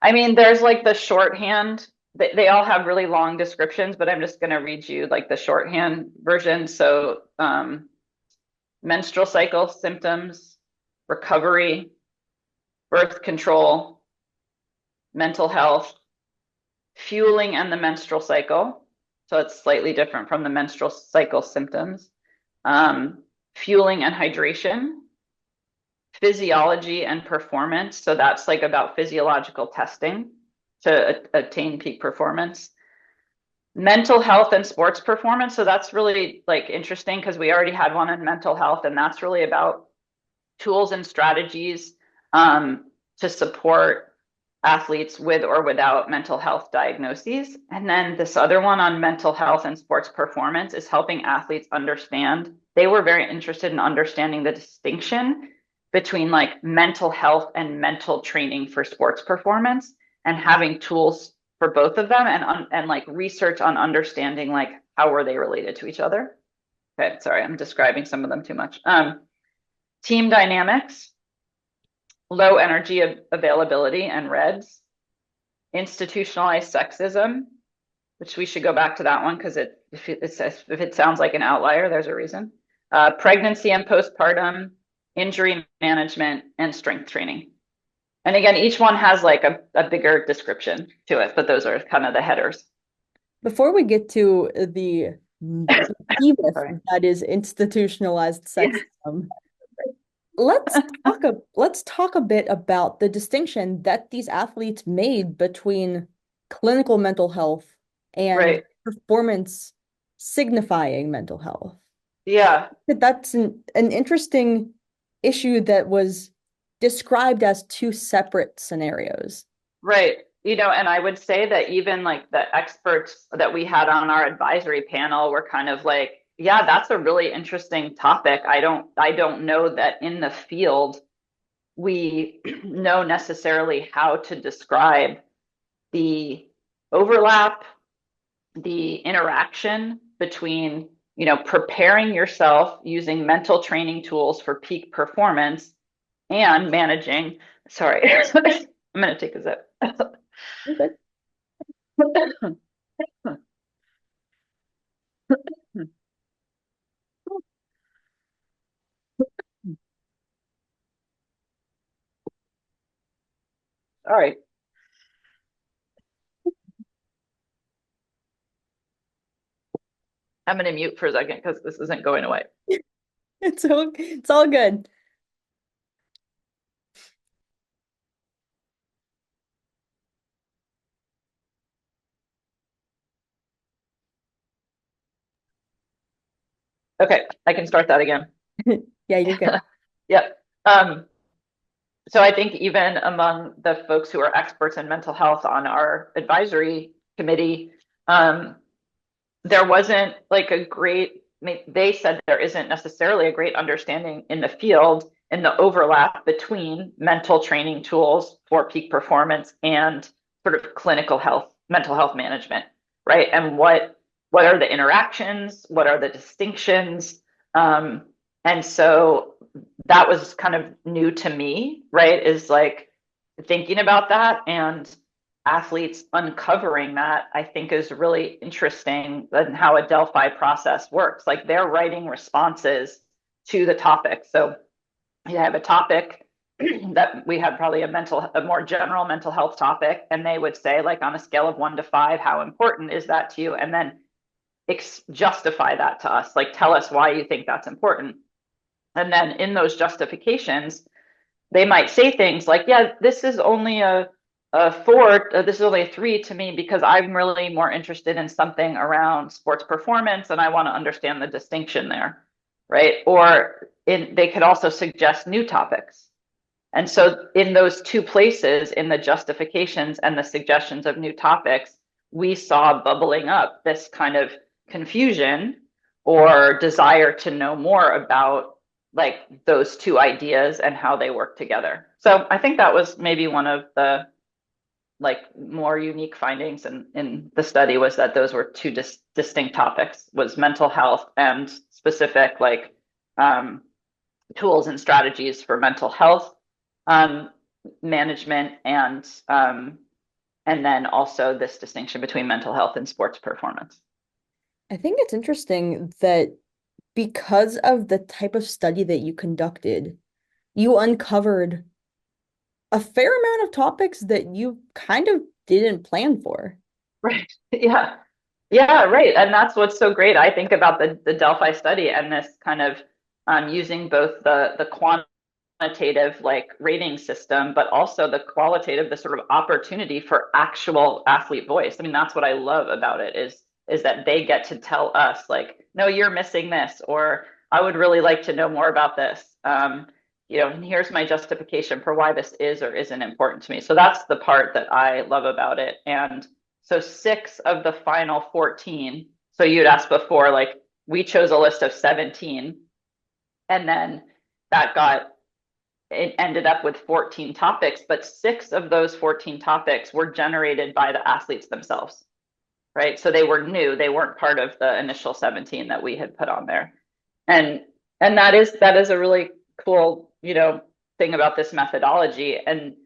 I mean, there's like the shorthand. They all have really long descriptions, but I'm just going to read you like the shorthand version. So, menstrual cycle symptoms, recovery, birth control, mental health, fueling and the menstrual cycle. So it's slightly different from the menstrual cycle symptoms. Fueling and hydration, physiology and performance. So that's like about physiological testing to attain peak performance. Mental health and sports performance. So that's really like interesting because we already had one on mental health, and that's really about tools and strategies to support athletes with or without mental health diagnoses. And then this other one on mental health and sports performance is helping athletes understand. They were very interested in understanding the distinction between like mental health and mental training for sports performance, and having tools for both of them, and like research on understanding like how were they related to each other. Okay, sorry, I'm describing some of them too much. Team dynamics, low energy availability and REDS, institutionalized sexism, which we should go back to that one because if it sounds like an outlier, there's a reason. Pregnancy and postpartum, injury management, and strength training. And again, each one has like a bigger description to it, but those are kind of the headers. Before we get to the behemoth Sorry. that is institutionalized Yeah. sexism, let's talk a bit about the distinction that these athletes made between clinical mental health and Right. performance signifying mental health. Yeah. That's an interesting issue that was described as two separate scenarios. Right. And I would say that even like the experts that we had on our advisory panel were kind of like, yeah, that's a really interesting topic. I don't know that in the field we know necessarily how to describe the overlap, the interaction between, you know, preparing yourself using mental training tools for peak performance and managing, sorry, I'm going to take a sip. You're good. All right. I'm going to mute for a second because this isn't going away. It's all good. Okay, I can start that again. Yeah, you're good. Yep. So I think even among the folks who are experts in mental health on our advisory committee, um, there wasn't like a great, they said there isn't necessarily a great understanding in the field in the overlap between mental training tools for peak performance and sort of clinical health, mental health management, right? And what are the interactions? What are the distinctions? Um, and so that was kind of new to me, right? Is like thinking about that and athletes uncovering that, I think is really interesting and how a Delphi process works. Like they're writing responses to the topic. So you have a topic that we had probably a more general mental health topic, and they would say like on a scale of 1 to 5, how important is that to you? And then justify that to us, like tell us why you think that's important. And then in those justifications, they might say things like, yeah, this is only a 4, this is only a 3 to me because I'm really more interested in something around sports performance and I want to understand the distinction there, right? Or they could also suggest new topics. And so in those two places, in the justifications and the suggestions of new topics, we saw bubbling up this kind of confusion or desire to know more about like those two ideas and how they work together. So I think that was maybe one of the like more unique findings in the study, was that those were two distinct topics, was mental health and specific like um, tools and strategies for mental health um, management, and then also this distinction between mental health and sports performance. I think it's interesting that because of the type of study that you conducted, you uncovered a fair amount of topics that you kind of didn't plan for. Right. Yeah. Yeah, right. And that's what's so great, I think, about the Delphi study and this kind of using both the quantitative like rating system, but also the qualitative, the sort of opportunity for actual athlete voice. I mean, that's what I love about it is that they get to tell us like, no, you're missing this, or I would really like to know more about this. You know, and here's my justification for why this is or isn't important to me. So that's the part that I love about it. And so 6 of the final 14. So you'd asked before, like we chose a list of 17, and then that got it ended up with 14 topics, but 6 of those 14 topics were generated by the athletes themselves, right? So they were new; they weren't part of the initial 17 that we had put on there, and and that is a really cool, you know, thing about this methodology. And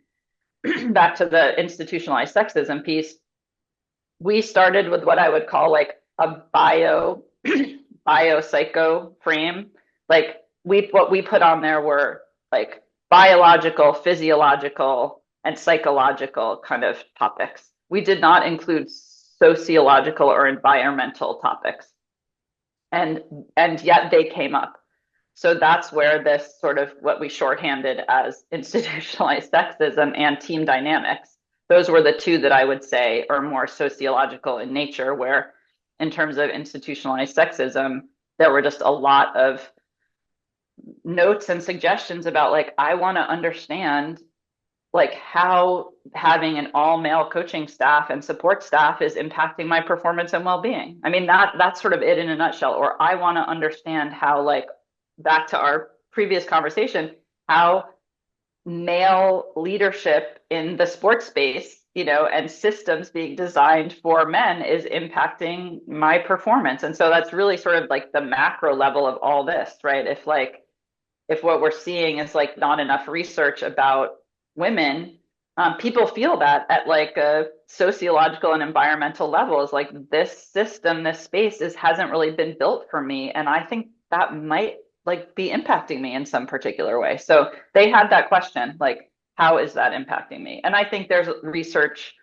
back to the institutionalized sexism piece, we started with what I would call like a biopsycho frame. Like what we put on there were like biological, physiological, and psychological kind of topics. We did not include sociological or environmental topics. And and yet they came up. So that's where this sort of what we shorthanded as institutionalized sexism and team dynamics, those were the two that I would say are more sociological in nature, where in terms of institutionalized sexism, there were just a lot of notes and suggestions about like, I want to understand like how having an all male coaching staff and support staff is impacting my performance and well-being. I mean, that's sort of it in a nutshell. Or I want to understand how, like, back to our previous conversation, how male leadership in the sports space and systems being designed for men is impacting my performance. And so that's really sort of like the macro level of all this, right? If what we're seeing is like not enough research about women, people feel that at like a sociological and environmental level is like this system, this space hasn't really been built for me. And I think that might like be impacting me in some particular way. So they had that question, like, how is that impacting me? And I think there's research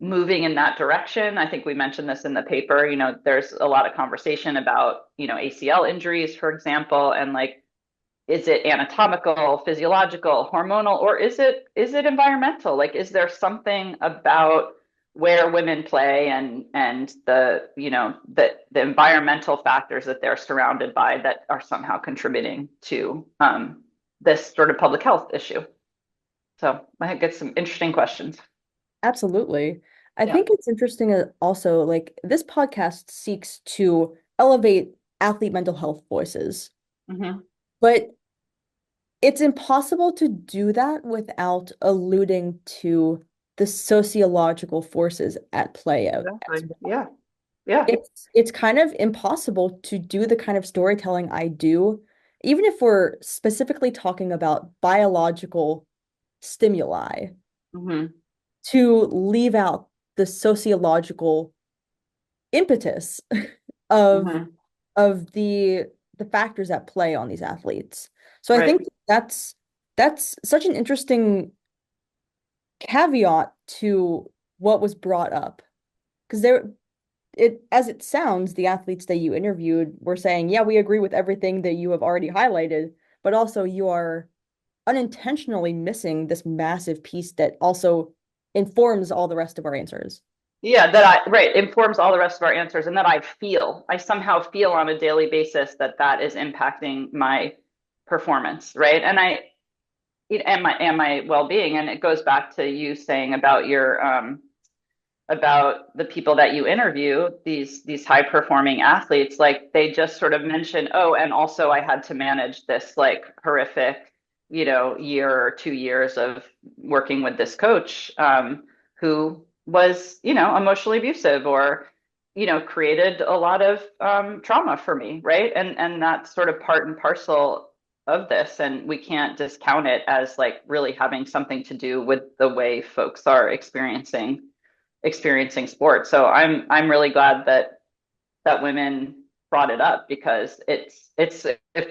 moving in that direction. I think we mentioned this in the paper. There's a lot of conversation about, ACL injuries, for example, and like, is it anatomical, physiological, hormonal, or is it environmental? Like, is there something about where women play and the environmental factors that they're surrounded by that are somehow contributing to this sort of public health issue? So I get some interesting questions. Absolutely. I Yeah. think it's interesting also, like this podcast seeks to elevate athlete mental health voices, Hmm. but it's impossible to do that without alluding to the sociological forces at play as Exactly. well. Yeah. Yeah. It's kind of impossible to do the kind of storytelling I do, even if we're specifically talking about biological stimuli, Hmm. to leave out the sociological impetus of Hmm. of the factors at play on these athletes. So I Right. think that's such an interesting caveat to what was brought up because as it sounds, the athletes that you interviewed were saying, yeah, we agree with everything that you have already highlighted, but also you are unintentionally missing this massive piece that also informs all the rest of our answers. Yeah, right, informs all the rest of our answers, and that I somehow feel on a daily basis that is impacting my performance, right? And my well-being. And it goes back to you saying about your about the people that you interview, these high performing athletes, like they just sort of mention, oh, and also I had to manage this like horrific, year or 2 years of working with this coach, who was, emotionally abusive or, created a lot of trauma for me, right? And that's sort of part and parcel of this, and we can't discount it as like really having something to do with the way folks are experiencing sports. So I'm really glad that women brought it up because it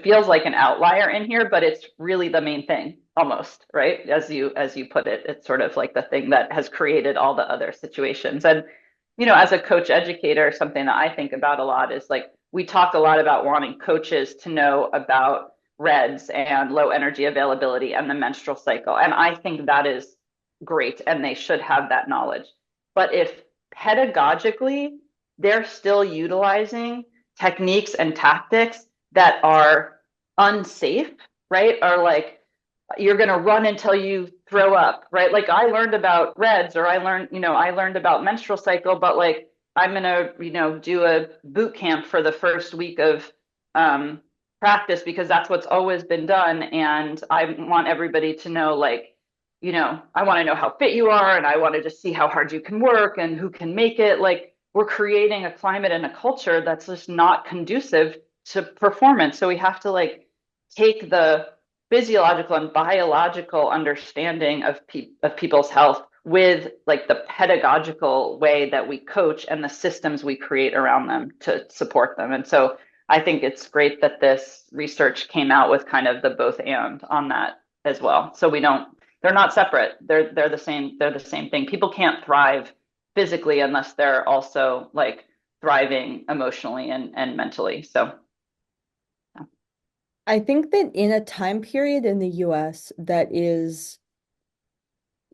feels like an outlier in here, but it's really the main thing almost, right? As you put it, it's sort of like the thing that has created all the other situations. And as a coach educator, something that I think about a lot is like we talk a lot about wanting coaches to know about REDS and low energy availability and the menstrual cycle. And I think that is great and they should have that knowledge. But if pedagogically they're still utilizing techniques and tactics that are unsafe, right? Are like you're going to run until you throw up, right? Like I learned about REDS or I learned about menstrual cycle, but like I'm going to, do a boot camp for the first week of um, practice because that's what's always been done. And I want everybody to know, like, I want to know how fit you are and I want to just see how hard you can work and who can make it. Like, we're creating a climate and a culture that's just not conducive to performance. So we have to like take the physiological and biological understanding of people's health with like the pedagogical way that we coach and the systems we create around them to support them. And so I think it's great that this research came out with kind of the both and on that as well. So we don't they're not separate. They're the same thing. People can't thrive physically unless they're also like thriving emotionally and mentally. So I think that in a time period in the US that is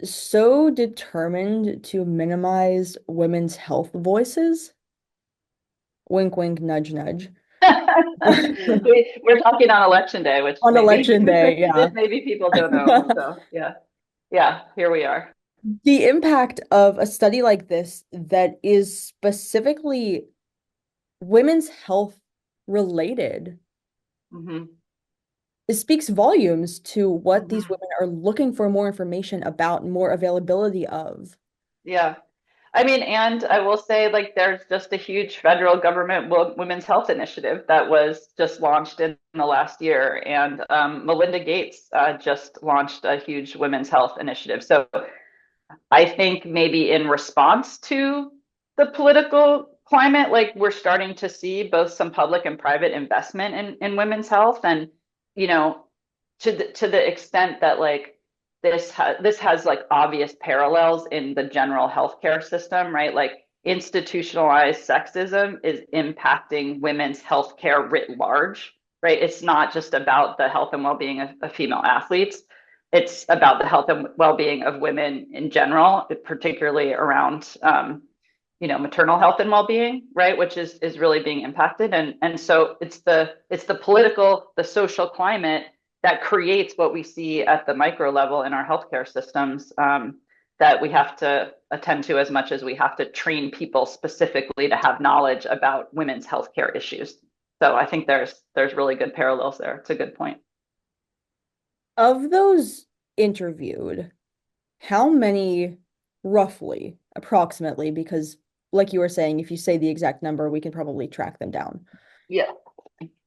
so determined to minimize women's health voices, wink, wink, nudge, nudge, we're talking on election day, which on maybe election day, yeah. maybe people don't know. So yeah, yeah, here we are. The impact of a study like this that is specifically women's health related, Hmm. it speaks volumes to what these Hmm. women are looking for more information about, more availability of. Yeah. I mean, and I will say, like, there's just a huge federal government women's health initiative that was just launched in the last year. And Melinda Gates just launched a huge women's health initiative. So I think maybe in response to the political climate, like we're starting to see both some public and private investment in women's health. And, you know, to the extent that like this has like obvious parallels in the general healthcare system, right? Like institutionalized sexism is impacting women's healthcare writ large, right? It's not just about the health and well-being of female athletes. It's about the health and well-being of women in general, particularly around maternal health and well-being, right, which is really being impacted. And so it's the political, the social climate that creates what we see at the micro level in our healthcare systems, that we have to attend to as much as we have to train people specifically to have knowledge about women's healthcare issues. So I think there's really good parallels there. It's a good point. Of those interviewed, how many roughly, approximately, because like you were saying, if you say the exact number, we can probably track them down. Yeah.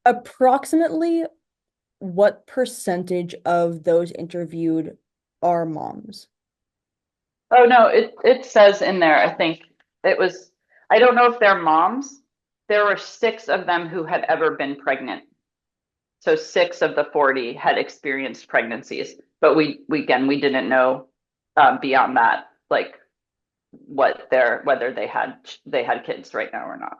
Approximately what percentage of those interviewed are moms? Oh no, it says in there, I think it was, I don't know if they're moms. There were six of them who had ever been pregnant. So six of the 40 had experienced pregnancies, but we again we didn't know beyond that, like whether they had kids right now or not.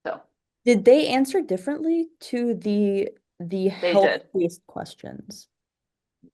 So Did they answer differently to the they did. health-based questions?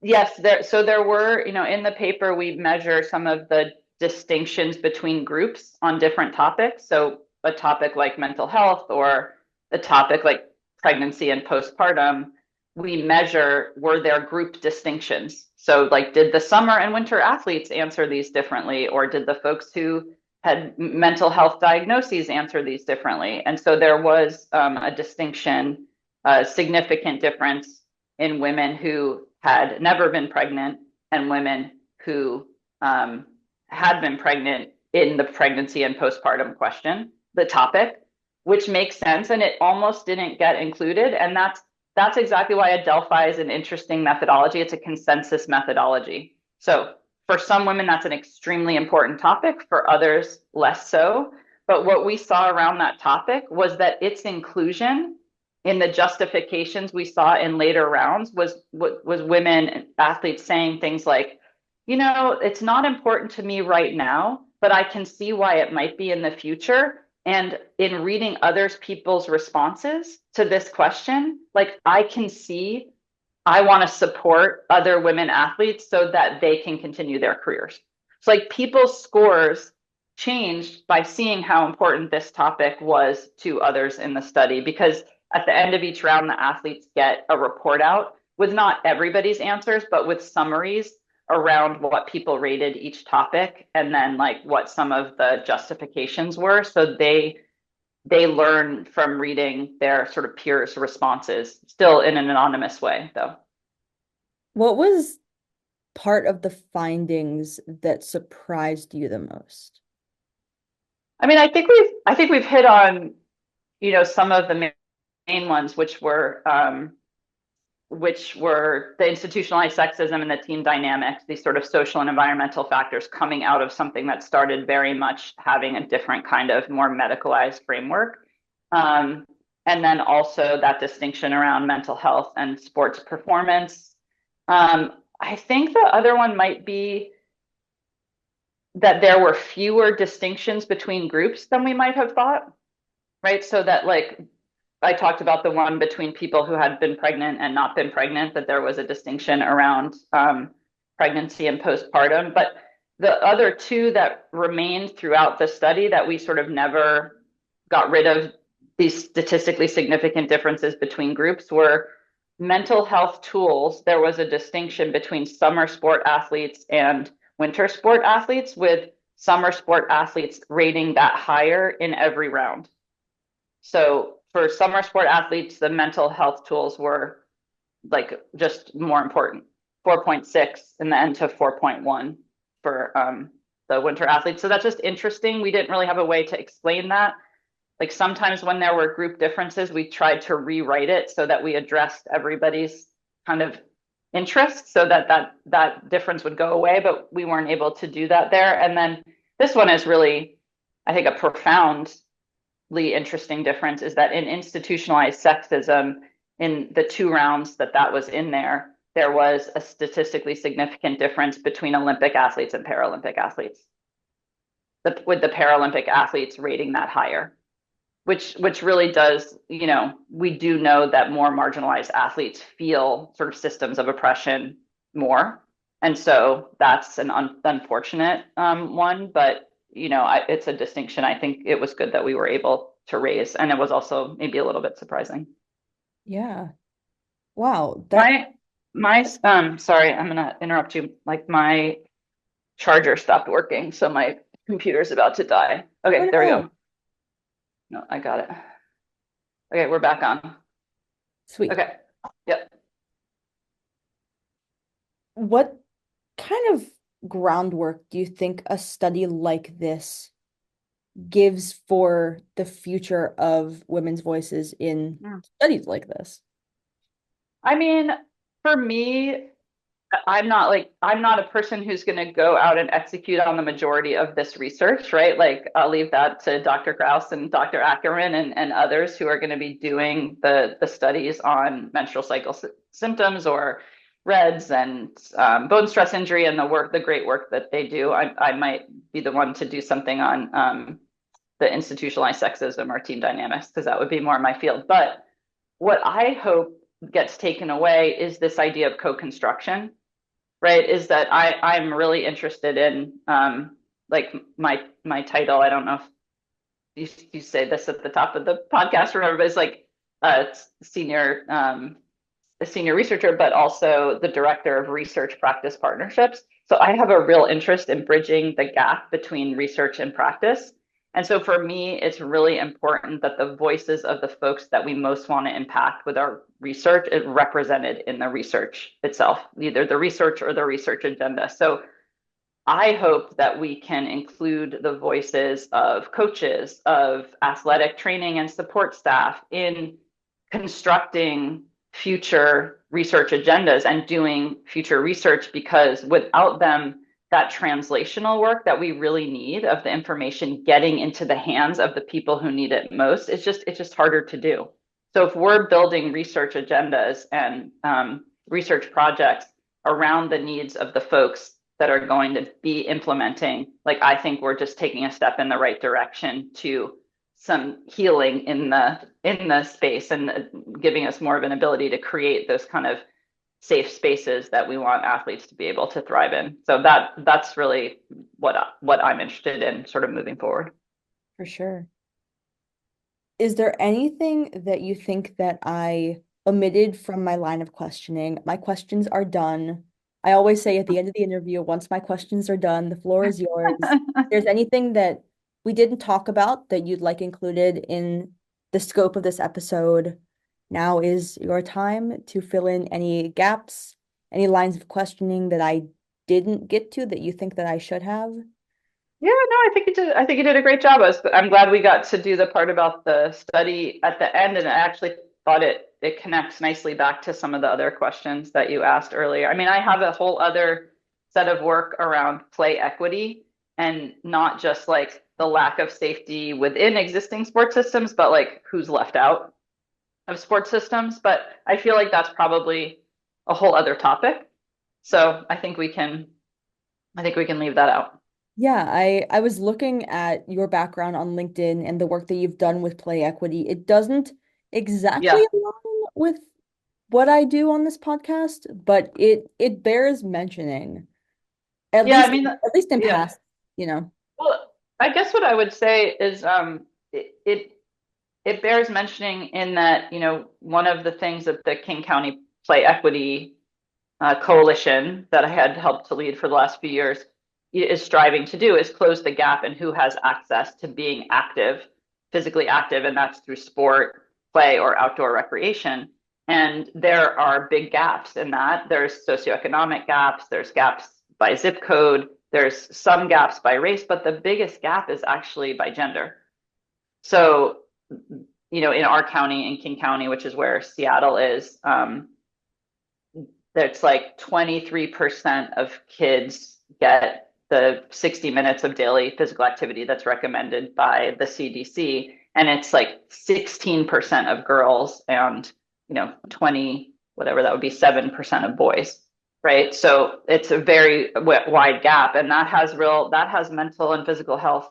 Yes, there were, in the paper we measure some of the distinctions between groups on different topics. So a topic like mental health or a topic like pregnancy and postpartum, we measure were there group distinctions. So like did the summer and winter athletes answer these differently, or did the folks who had mental health diagnoses answer these differently? And so there was a distinction, a significant difference in women who had never been pregnant and women who had been pregnant in the pregnancy and postpartum question, the topic, which makes sense. And it almost didn't get included. And that's exactly why Adelphi is an interesting methodology. It's a consensus methodology. So for some women, that's an extremely important topic. For others, less so. But what we saw around that topic was that its inclusion in the justifications we saw in later rounds was women athletes saying things like, it's not important to me right now, but I can see why it might be in the future. And in reading others people's responses to this question, like I can see I want to support other women athletes so that they can continue their careers. It's like people's scores changed by seeing how important this topic was to others in the study, because at the end of each round, the athletes get a report out with not everybody's answers, but with summaries around what people rated each topic and then like what some of the justifications were. So they learn from reading their sort of peers' responses, still in an anonymous way, though. What was part of the findings that surprised you the most? I mean, I think we've hit on, some of the main ones, which were the institutionalized sexism and the team dynamics, these sort of social and environmental factors coming out of something that started very much having a different kind of more medicalized framework. Um, and then also that distinction around mental health and sports performance. I think the other one might be that there were fewer distinctions between groups than we might have thought, right? So that like I talked about the one between people who had been pregnant and not been pregnant, that there was a distinction around pregnancy and postpartum. But the other two that remained throughout the study that we sort of never got rid of these statistically significant differences between groups were mental health tools. There was a distinction between summer sport athletes and winter sport athletes, with summer sport athletes rating that higher in every round. So for summer sport athletes, the mental health tools were like just more important, 4.6 in the end to 4.1 for the winter athletes. So that's just interesting. We didn't really have a way to explain that. Like sometimes when there were group differences, we tried to rewrite it so that we addressed everybody's kind of interests so that that difference would go away, but we weren't able to do that there. And then this one is really, I think, a profoundly interesting difference is that in institutionalized sexism, in the 2 rounds that was in there, there was a statistically significant difference between Olympic athletes and Paralympic athletes, with the Paralympic athletes rating that higher, which really does, we do know that more marginalized athletes feel sort of systems of oppression more. And so that's an unfortunate one, but it's a distinction I think it was good that we were able to raise. And it was also maybe a little bit surprising. Yeah. Wow. Sorry, I'm gonna interrupt you. Like my charger stopped working, so my computer's about to die. Oh Okay, there we no. go. No, I got it. Okay, we're back on. Sweet. Okay. Yep. What kind of groundwork do you think a study like this gives for the future of women's voices in Mm. studies like this? I mean, for me, I'm not a person who's going to go out and execute on the majority of this research, right? Like I'll leave that to Dr. Kraus and Dr. Ackerman and others who are going to be doing the studies on menstrual cycle symptoms or REDS and bone stress injury and the great work that they do. I might be the one to do something on the institutionalized sexism or team dynamics because that would be more my field. But what I hope gets taken away is this idea of co-construction, right? Is that I'm really interested in like my title. I don't know if you say this at the top of the podcast, remember, but it's like senior a senior researcher, but also the director of research practice partnerships. So I have a real interest in bridging the gap between research and practice. And so for me, it's really important that the voices of the folks that we most want to impact with our research is represented in the research itself, either the research or the research agenda. So I hope that we can include the voices of coaches, of athletic training and support staff in constructing future research agendas and doing future research, because without them, that translational work that we really need of the information getting into the hands of the people who need it most, it's just harder to do. So if we're building research agendas and research projects around the needs of the folks that are going to be implementing, like I think we're just taking a step in the right direction to some healing in the space and giving us more of an ability to create those kind of safe spaces that we want athletes to be able to thrive in. So that's really what I'm interested in sort of moving forward. For sure. Is there anything that you think that I omitted from my line of questioning? My questions are done. I always say at the end of the interview, once my questions are done, the floor is yours. If there's anything that we didn't talk about that you'd like included in the scope of this episode, now is your time to fill in any gaps, any lines of questioning that I didn't get to that you think that I should have. Yeah, no, I think you did. I think you did a great job. I'm glad we got to do the part about the study at the end, and I actually thought it connects nicely back to some of the other questions that you asked earlier. I mean, I have a whole other set of work around play equity, and not just like the lack of safety within existing sports systems, but like who's left out of sports systems. But I feel like that's probably a whole other topic. So I think we can leave that out. Yeah, I was looking at your background on LinkedIn and the work that you've done with play equity. It doesn't exactly Yeah. align with what I do on this podcast, but it bears mentioning. At Yeah, I least mean, at least in yeah. past, you know. Well, I guess what I would say is it bears mentioning in that, one of the things that the King County Play Equity Coalition that I had helped to lead for the last few years is striving to do is close the gap in who has access to being active, physically active, and that's through sport, play, or outdoor recreation. And there are big gaps in that. There's socioeconomic gaps, there's gaps by zip code, there's some gaps by race, but the biggest gap is actually by gender. So, in our county, in King County, which is where Seattle is, that's like 23% of kids get the 60 minutes of daily physical activity that's recommended by the CDC. And it's like 16% of girls and, 20, whatever that would be, 7% of boys. Right. So it's a very wide gap. And that has mental and physical health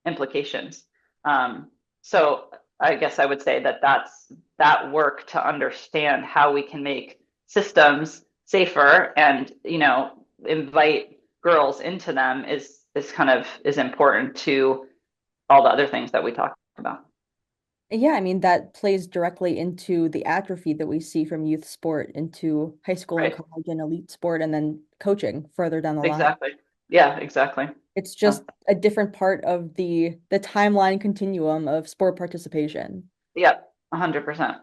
implications. So I guess I would say that that's that work to understand how we can make systems safer and invite girls into them is kind of is important to all the other things that we talked about. Yeah, I mean, that plays directly into the atrophy that we see from youth sport into high school and Right. college and elite sport and then coaching further down the line. Exactly. Yeah, exactly. It's So, just a different part of the timeline continuum of sport participation. yeah, 100%.